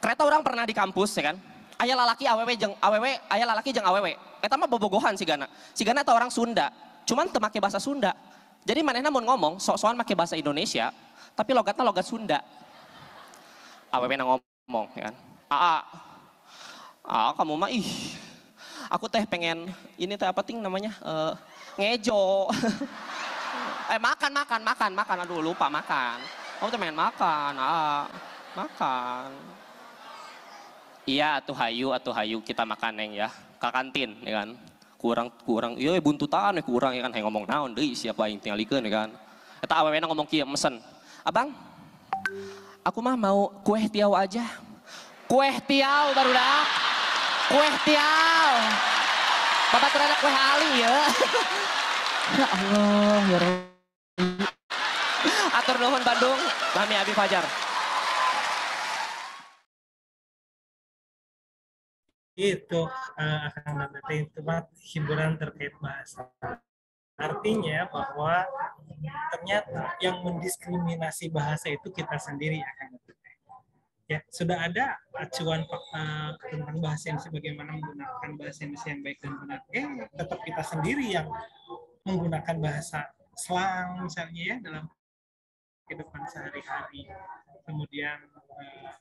Speaker 6: Kereta orang pernah di kampus ya kan. Aya lalaki awewe jeung awewe. Eta mah bobogohan sigana. Sigana eta orang Sunda, cuman teu make bahasa Sunda. Jadi manehna mun ngomong sok-sokan make bahasa Indonesia, tapi logatna logat Sunda. Awewe na ngomong ya kan. Kamu mah aku teh pengen ini teh apa ting namanya? Ngejo. Makan. Aduh lupa makan. Kamu teh pengen makan. Makan. Iya atuh hayu kita makan neng ya. Ka kantin ya kan. Kurang iya buntutan kurang ya kan hayang ngomong naon deui siapa yang tingalikeun ya kan. Eta awewena ngomong kieu mesen. Abang, aku mah mau kue tiaw aja. Kue tiaw barudak. Kue tiaw. Bapak terada kue ali ya. Ya Allah ya Rabbi. Atur nuhun Bandung, Lami Abi Fajar.
Speaker 3: Itu akan nanti itu hiburan terkait bahasa. Artinya bahwa ternyata yang mendiskriminasi bahasa itu kita sendiri akan ya sudah ada acuan tentang bahasa Indonesia bagaimana menggunakan bahasa Indonesia yang baik dan benar. Tetap kita sendiri yang menggunakan bahasa slang misalnya ya dalam kehidupan sehari-hari. Kemudian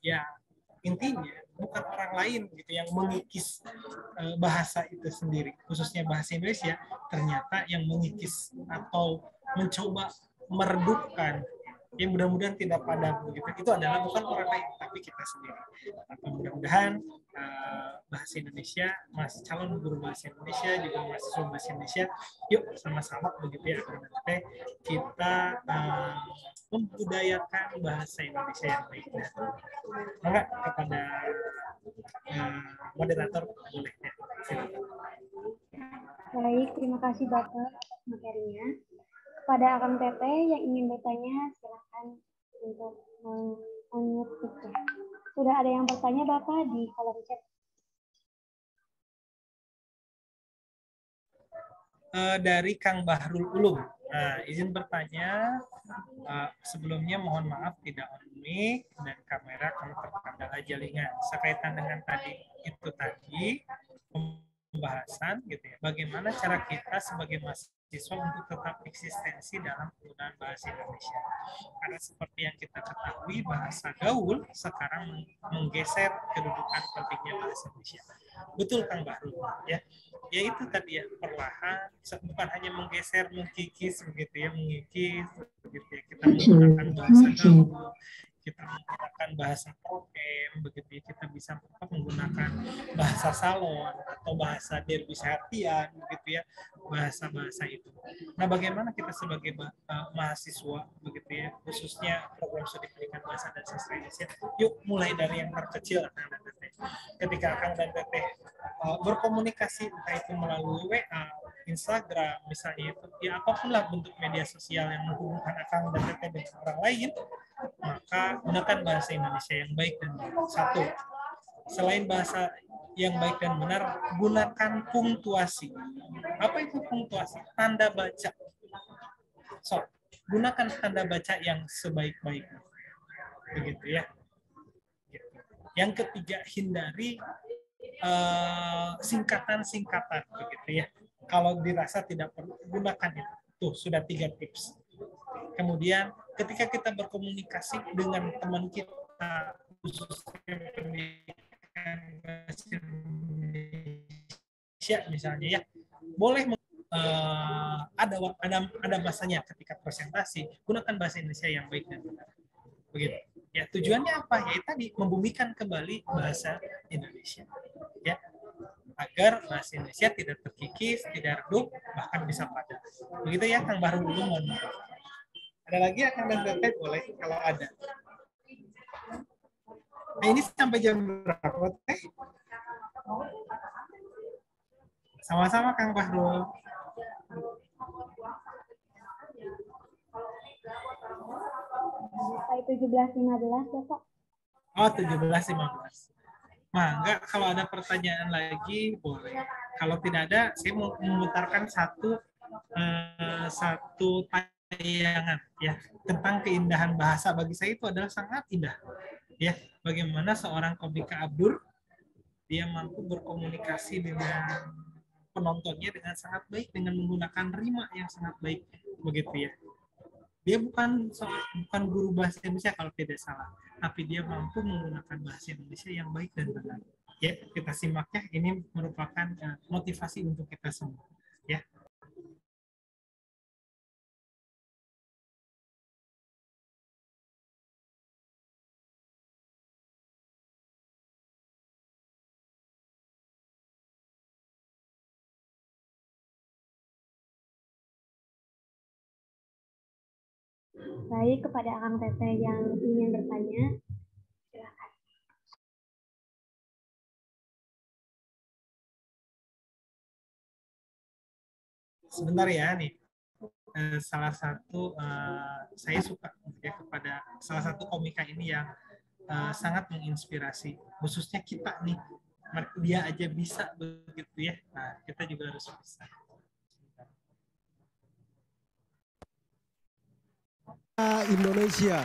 Speaker 3: ya intinya bukan orang lain gitu yang mengikis bahasa itu sendiri, khususnya bahasa Indonesia ternyata yang mengikis atau mencoba meredupkan yang mudah-mudahan tidak padam begitu itu adalah bukan orang lain tapi kita sendiri. Maka mudah-mudahan bahasa Indonesia, calon guru bahasa Indonesia juga mahasiswa bahasa Indonesia, yuk sama-sama begitu ya kita membudayakan bahasa Indonesia yang baik. Maka kepada moderator boleh ya.
Speaker 1: Baik, terima kasih Bapak atas materinya. Kepada Akang Teteh yang ingin bertanya, silakan untuk mengetiknya. Sudah ada yang bertanya Bapak di kolom chat.
Speaker 3: Dari Kang Bahrul Ulum. Nah, izin bertanya, sebelumnya mohon maaf tidak on mic dan kamera kalau terkendala jaringan. Sekaitan dengan tadi pembahasan gitu ya. Bagaimana cara kita sebagai mahasiswa untuk tetap eksistensi dalam penggunaan bahasa Indonesia. Karena seperti yang kita ketahui, bahasa gaul sekarang menggeser kedudukan pentingnya bahasa Indonesia. Betul Kang Bahrul ya. Ya itu tadi ya, perlahan, bukan hanya menggeser, mengkikis begitu ya, mengikis begitu ya. Kita menggunakan bahasa gaul, kita menggunakan bahasa prokem begitu ya, kita bisa menggunakan bahasa salon atau bahasa derby sehatian begitu ya, bahasa-bahasa itu. Nah, bagaimana kita sebagai mahasiswa begitu ya, khususnya program studi pendidikan bahasa dan sastra Indonesia, yuk mulai dari yang terkecil Akang dan Teteh. Ketika Akang dan Teteh berkomunikasi entah itu melalui WA, Instagram misalnya itu, ya apapun lah bentuk media sosial yang menghubungkan Akang dan Teteh dengan orang lain, maka gunakan bahasa Indonesia yang baik dan benar. Satu, selain bahasa yang baik dan benar, gunakan punktuasi. Apa itu punktuasi? Tanda baca. So, gunakan tanda baca yang sebaik-baiknya. Begitu ya. Yang ketiga, hindari singkatan-singkatan begitu ya. Kalau dirasa tidak perlu, gunakan itu. Tuh, sudah 3 tips. Kemudian ketika kita berkomunikasi dengan teman kita, khususnya pendidikan bahasa Indonesia misalnya ya, boleh ada masanya ketika presentasi, gunakan bahasa Indonesia yang baik dan benar. Begitu. Ya, tujuannya apa? Ya tadi membumikan kembali bahasa Indonesia. Ya. Agar bahasa Indonesia tidak terkikis, tidak redup, bahkan bisa padam. Begitu ya, Kang Bahrul Ulum. Ada lagi Akang dan Teteh boleh kalau ada. Nah, ini sampai jam berapa Teh? Sama-sama Kang Bahrul.
Speaker 1: Sampai 17.15 Bapak.
Speaker 3: Oh, 17.15. Mangga, kalau ada pertanyaan lagi boleh. Kalau tidak ada, saya mau memutarkan satu tayangan ya tentang keindahan bahasa. Bagi saya itu adalah sangat indah. Ya, bagaimana seorang komika Abdur dia mampu berkomunikasi dengan penontonnya dengan sangat baik dengan menggunakan rima yang sangat baik begitu ya. Dia bukan guru bahasa Indonesia kalau tidak salah, tapi dia mampu menggunakan bahasa Indonesia yang baik dan benar. Ya, kita simaknya, ini merupakan motivasi untuk kita semua. Ya.
Speaker 1: Baik, kepada Akang Teteh yang ingin bertanya, silakan.
Speaker 3: Sebentar ya nih. Salah satu saya suka ya kepada salah satu komika ini yang sangat menginspirasi, khususnya kita nih. Dia aja bisa begitu ya. Nah, kita juga harus bisa.
Speaker 7: Indonesia.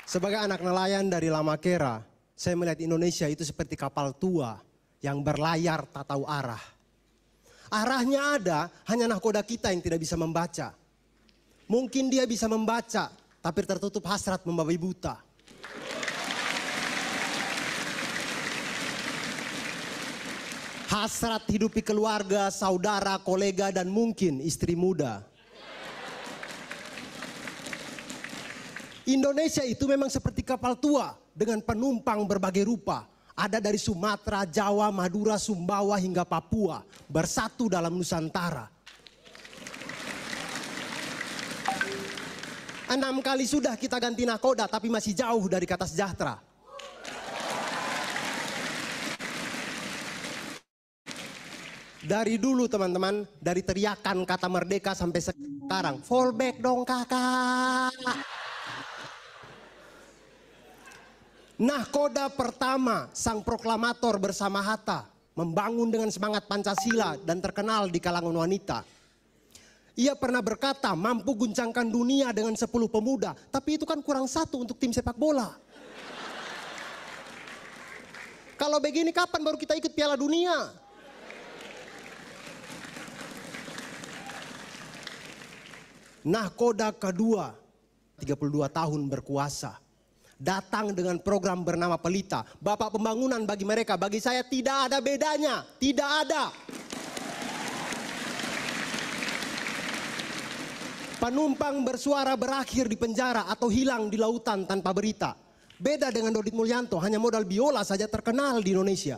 Speaker 7: Sebagai anak nelayan dari Lamakera, saya melihat Indonesia itu seperti kapal tua yang berlayar tak tahu arah. Arahnya ada, hanya nahkoda kita yang tidak bisa membaca. Mungkin dia bisa membaca, tapi tertutup hasrat membabi buta. Hasrat hidupi keluarga, saudara, kolega, dan mungkin istri muda. Indonesia itu memang seperti kapal tua dengan penumpang berbagai rupa. Ada dari Sumatera, Jawa, Madura, Sumbawa hingga Papua bersatu dalam Nusantara. 6 kali sudah kita ganti nahkoda tapi masih jauh dari kata sejahtera. Dari dulu teman-teman, dari teriakan kata merdeka sampai sekarang, fallback dong kakak. Nahkoda pertama, sang proklamator bersama Hatta, membangun dengan semangat Pancasila dan terkenal di kalangan wanita. Ia pernah berkata mampu guncangkan dunia dengan 10 pemuda, tapi itu kan kurang satu untuk tim sepak bola. Kalau begini kapan baru kita ikut Piala Dunia? Nahkoda kedua, 32 tahun berkuasa. Datang dengan program bernama Pelita. Bapak pembangunan bagi mereka, bagi saya tidak ada bedanya. Tidak ada. Penumpang bersuara berakhir di penjara atau hilang di lautan tanpa berita. Beda dengan Dodit Mulyanto, hanya modal biola saja terkenal di Indonesia.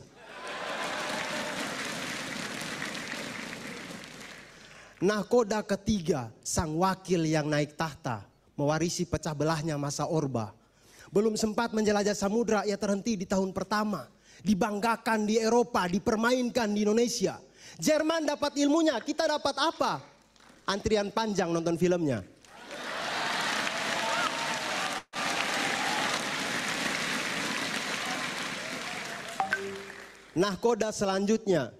Speaker 7: Nahkoda ketiga, sang wakil yang naik tahta, mewarisi pecah belahnya masa Orba. Belum sempat menjelajah samudra, ia terhenti di tahun pertama. Dibanggakan di Eropa, dipermainkan di Indonesia. Jerman dapat ilmunya, kita dapat apa? Antrian panjang nonton filmnya. Nahkoda selanjutnya,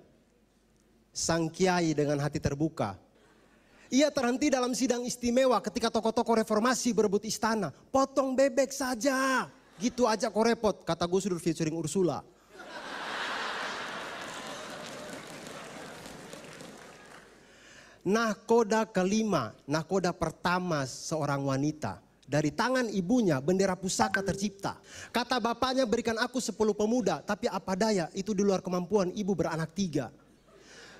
Speaker 7: sang kiai dengan hati terbuka. Ia terhenti dalam sidang istimewa ketika tokoh-tokoh reformasi berebut istana. Potong bebek saja, gitu aja kok repot, kata Gus Dur featuring Ursula. Nahkoda kelima, nahkoda pertama seorang wanita. Dari tangan ibunya bendera pusaka tercipta. Kata bapaknya berikan aku 10 pemuda, tapi apa daya itu di luar kemampuan ibu beranak 3.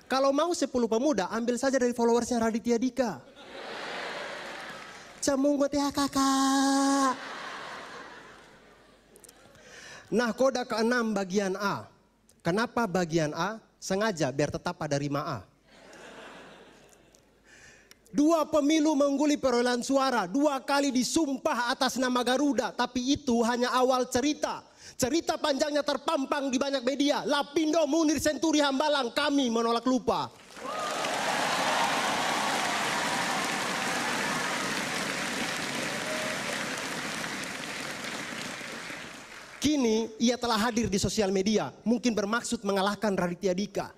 Speaker 7: Kalau mau 10 pemuda, ambil saja dari followersnya Raditya Dika. Camungut ya kakak. Nahkoda ke-6 bagian A. Kenapa bagian A? Sengaja biar tetap pada rima A. 2 pemilu mengguli perolehan suara, 2 kali disumpah atas nama Garuda. Tapi itu hanya awal cerita. Cerita panjangnya terpampang di banyak media. Lapindo, Munir, Senturi, Hambalang, kami menolak lupa. Kini ia telah hadir di sosial media. Mungkin bermaksud mengalahkan Raditya Dika.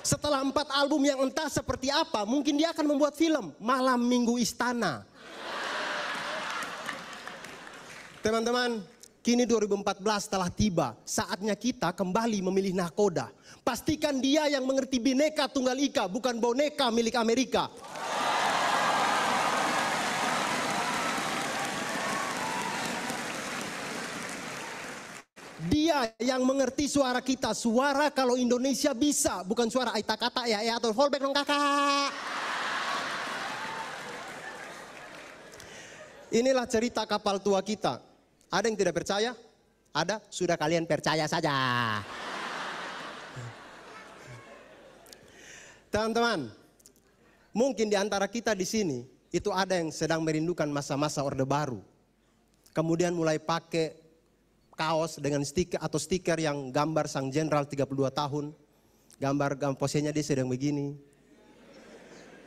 Speaker 7: Setelah 4 album yang entah seperti apa, mungkin dia akan membuat film Malam Minggu Istana. Teman-teman, kini 2014 telah tiba. Saatnya kita kembali memilih nahkoda. Pastikan dia yang mengerti Bhinneka Tunggal Ika, bukan boneka milik Amerika. Dia yang mengerti suara kita. Suara kalau Indonesia bisa, bukan suara aita kata ya atau fallback dong kakak. Inilah cerita kapal tua kita. Ada yang tidak percaya? Ada, sudah kalian percaya saja. Teman-teman, mungkin di antara kita di sini itu ada yang sedang merindukan masa-masa Orde Baru. Kemudian mulai pakai kaos dengan stiker atau stiker yang gambar sang jenderal 32 tahun. Gambar posenya dia sedang begini.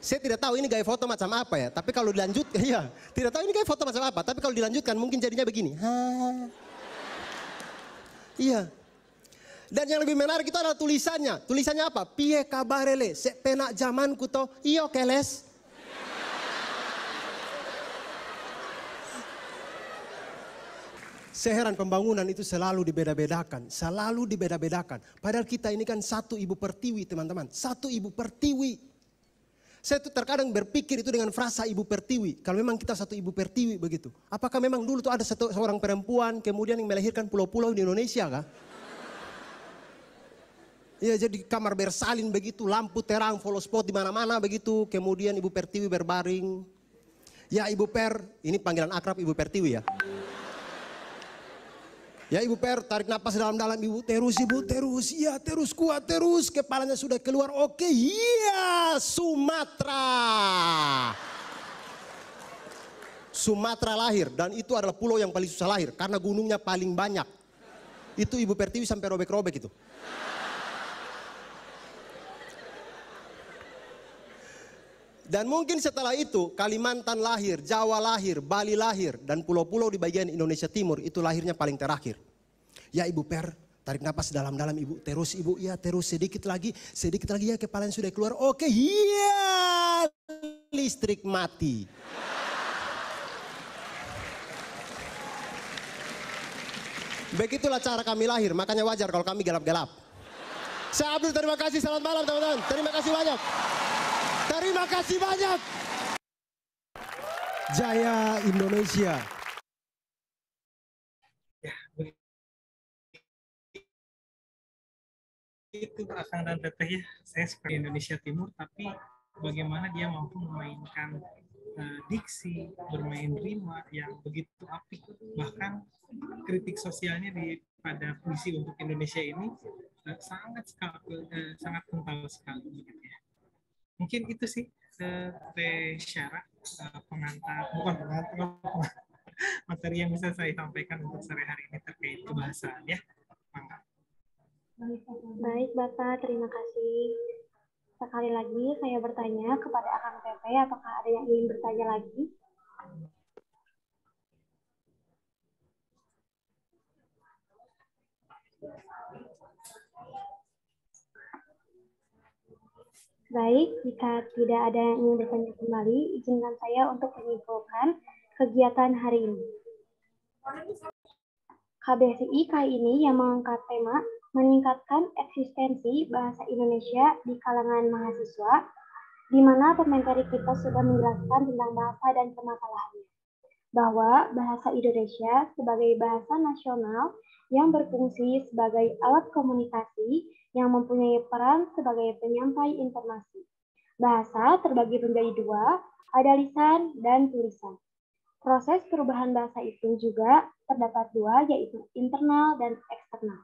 Speaker 7: Saya tidak tahu ini gaya foto macam apa ya, tapi kalau dilanjutkan, ya, tidak tahu ini gaya foto macam apa, tapi kalau dilanjutkan mungkin jadinya begini. Iya. Dan yang lebih menarik itu adalah tulisannya. Tulisannya apa? Piye kabarele, sek penak zamanku to, iyo keles. Seheran pembangunan itu selalu dibeda-bedakan, selalu dibeda-bedakan. Padahal kita ini kan satu ibu pertiwi teman-teman, satu ibu pertiwi. Saya tuh terkadang berpikir itu dengan frasa ibu pertiwi. Kalau memang kita satu ibu pertiwi begitu. Apakah memang dulu tuh ada seorang perempuan kemudian yang melahirkan pulau-pulau di Indonesia kah? Ya jadi kamar bersalin begitu, lampu terang, follow spot di mana-mana begitu. Kemudian ibu pertiwi berbaring. Ya ibu per, ini panggilan akrab ibu pertiwi ya. Ya ibu per, tarik napas dalam-dalam ibu terus, iya terus kuat terus, kepalanya sudah keluar, oke, iya Sumatera. Sumatera lahir dan itu adalah pulau yang paling susah lahir karena gunungnya paling banyak. Itu ibu pertiwi sampai robek-robek itu. Dan mungkin setelah itu Kalimantan lahir, Jawa lahir, Bali lahir, dan pulau-pulau di bagian Indonesia Timur itu lahirnya paling terakhir. Ya Ibu Per, tarik napas dalam-dalam Ibu, terus Ibu, ya terus sedikit lagi ya kepala yang sudah keluar. Oke, iya, listrik mati. Begitulah cara kami lahir, makanya wajar kalau kami gelap-gelap. Saya Abdul, terima kasih, selamat malam teman-teman. Terima kasih banyak. Terima kasih banyak. Jaya Indonesia.
Speaker 3: Ya, itu Akang dan Teteh ya. Saya seperti Indonesia Timur, tapi bagaimana dia mampu memainkan diksi, bermain rima yang begitu apik, bahkan kritik sosialnya pada puisi untuk Indonesia ini sangat kental sekali gitu ya. Mungkin itu sih Teh Syara materi yang bisa saya sampaikan untuk sore hari ini terkait kebahasaan ya. Mangga.
Speaker 1: Baik Bapak, terima kasih. Sekali lagi saya bertanya kepada Akang Teteh, apakah ada yang ingin bertanya lagi? Baik, jika tidak ada yang ingin bertanya kembali, izinkan saya untuk menyimpulkan kegiatan hari ini. KBSI kali ini yang mengangkat tema meningkatkan eksistensi bahasa Indonesia di kalangan mahasiswa, di mana pemateri kita sudah menjelaskan tentang bahasa dan permasalahannya. Bahwa bahasa Indonesia sebagai bahasa nasional yang berfungsi sebagai alat komunikasi yang mempunyai peran sebagai penyampai informasi. Bahasa terbagi menjadi dua, ada lisan dan tulisan. Proses perubahan bahasa itu juga terdapat dua, yaitu internal dan eksternal.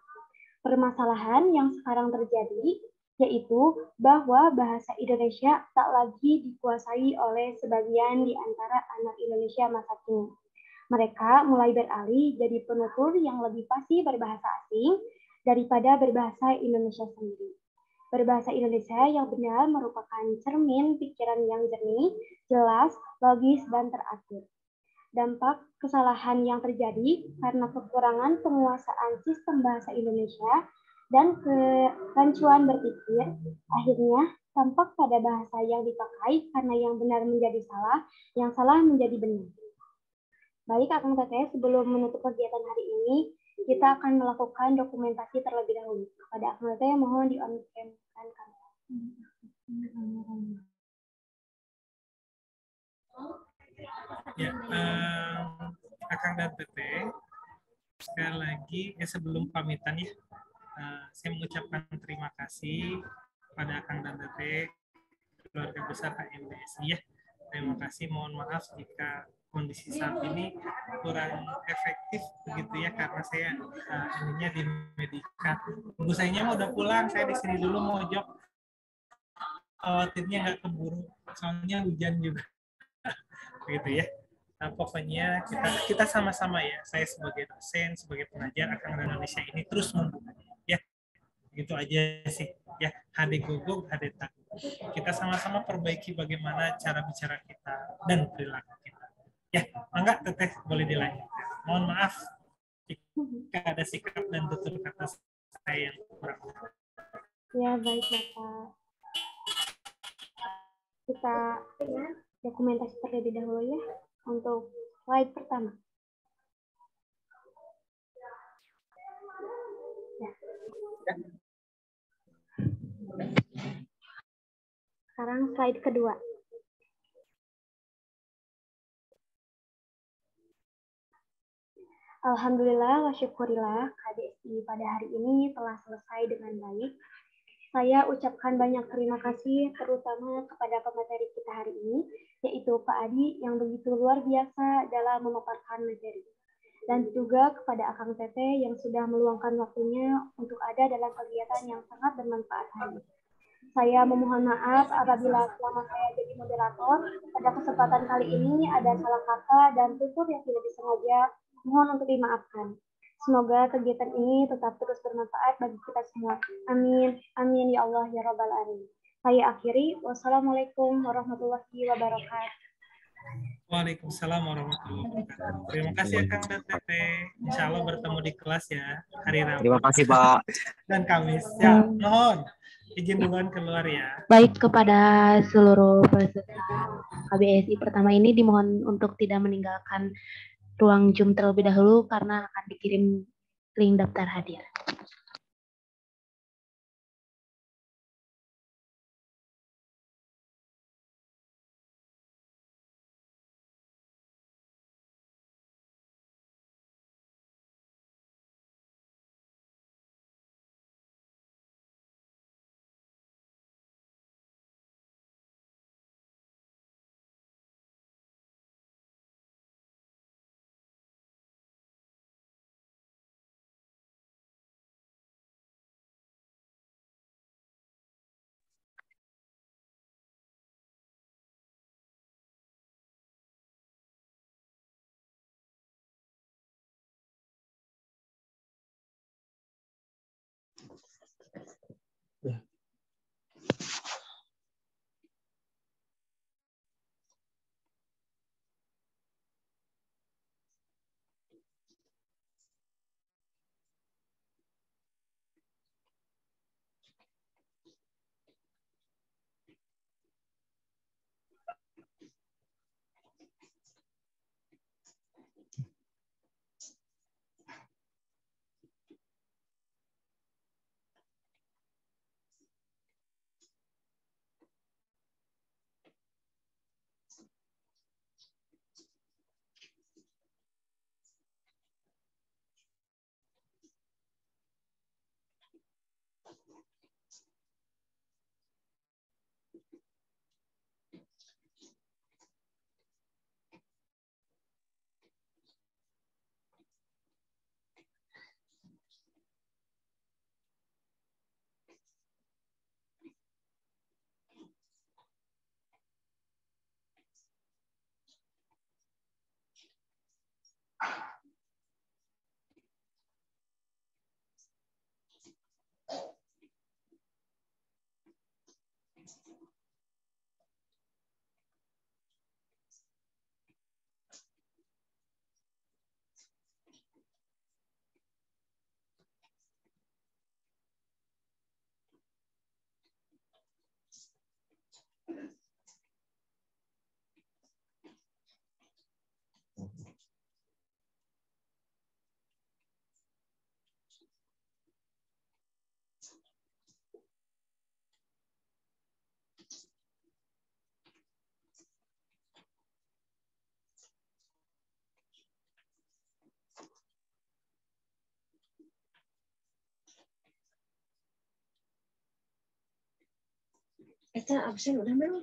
Speaker 1: Permasalahan yang sekarang terjadi yaitu bahwa bahasa Indonesia tak lagi dikuasai oleh sebagian di antara anak Indonesia masa kini. Mereka mulai beralih jadi penutur yang lebih fasih berbahasa asing daripada berbahasa Indonesia sendiri. Berbahasa Indonesia yang benar merupakan cermin pikiran yang jernih, jelas, logis, dan teratur. Dampak kesalahan yang terjadi karena kekurangan penguasaan sistem bahasa Indonesia dan kerancuan berpikir, akhirnya tampak pada bahasa yang dipakai karena yang benar menjadi salah, yang salah menjadi benar. Baik, Akang Teteh, sebelum menutup kegiatan hari ini, kita akan melakukan dokumentasi terlebih dahulu. Kepada Akang Teteh, mohon di-on-cam-kan kamera.
Speaker 3: Ya, Akang dan Teteh, sekali lagi sebelum pamitan ya, saya mengucapkan terima kasih pada Akang dan Teteh, keluarga besar HMBSI ya. Terima kasih, mohon maaf jika kondisi saat ini kurang efektif begitu ya, karena saya ininya di Medika. Tunggu sayanya udah pulang, saya di sini dulu mojok. Khawatirnya nggak keburu, soalnya hujan juga. Begitu ya. Nah, pokoknya kita sama-sama ya, saya sebagai dosen, sebagai pengajar Akang Indonesia ini terus membuka ya. Gitu aja sih ya, hade gogok hade tak. Kita sama-sama perbaiki bagaimana cara bicara kita dan perilaku kita. Ya, enggak Teteh boleh dilanjutkan. Mohon maaf jika ada sikap dan tutur kata saya yang kurang.
Speaker 1: Ya, baik Bapak. Kita dokumentasi terlebih dahulu ya untuk slide pertama. Ya. Sekarang slide kedua. Alhamdulillah wa syukurillah KBSI pada hari ini telah selesai dengan baik. Saya ucapkan banyak terima kasih terutama kepada pemateri kita hari ini, yaitu Pak Adi yang begitu luar biasa dalam memaparkan materi. Dan juga kepada Akang Teteh yang sudah meluangkan waktunya untuk ada dalam kegiatan yang sangat bermanfaat hari ini. Saya memohon maaf apabila selama saya jadi moderator, pada kesempatan kali ini ada salah kata dan tutur yang tidak disengaja, mohon untuk dimaafkan. Semoga kegiatan ini tetap terus bermanfaat bagi kita semua. Amin. Amin ya Allah ya Rabbal Alamin. Saya akhiri. Wassalamualaikum warahmatullahi wabarakatuh.
Speaker 3: Waalaikumsalam warahmatullahi wabarakatuh. Terima kasih ya Kang dan Teteh. Insya Allah bertemu di kelas ya hari Rabu
Speaker 6: Terima kasih Pak.
Speaker 3: dan Kamis. Ya, mohon izin duluan keluar ya.
Speaker 2: Baik, kepada seluruh peserta KBSI pertama ini dimohon untuk tidak meninggalkan ruang Zoom terlebih dahulu karena akan dikirim link daftar hadir.
Speaker 4: Eta absen udah belum?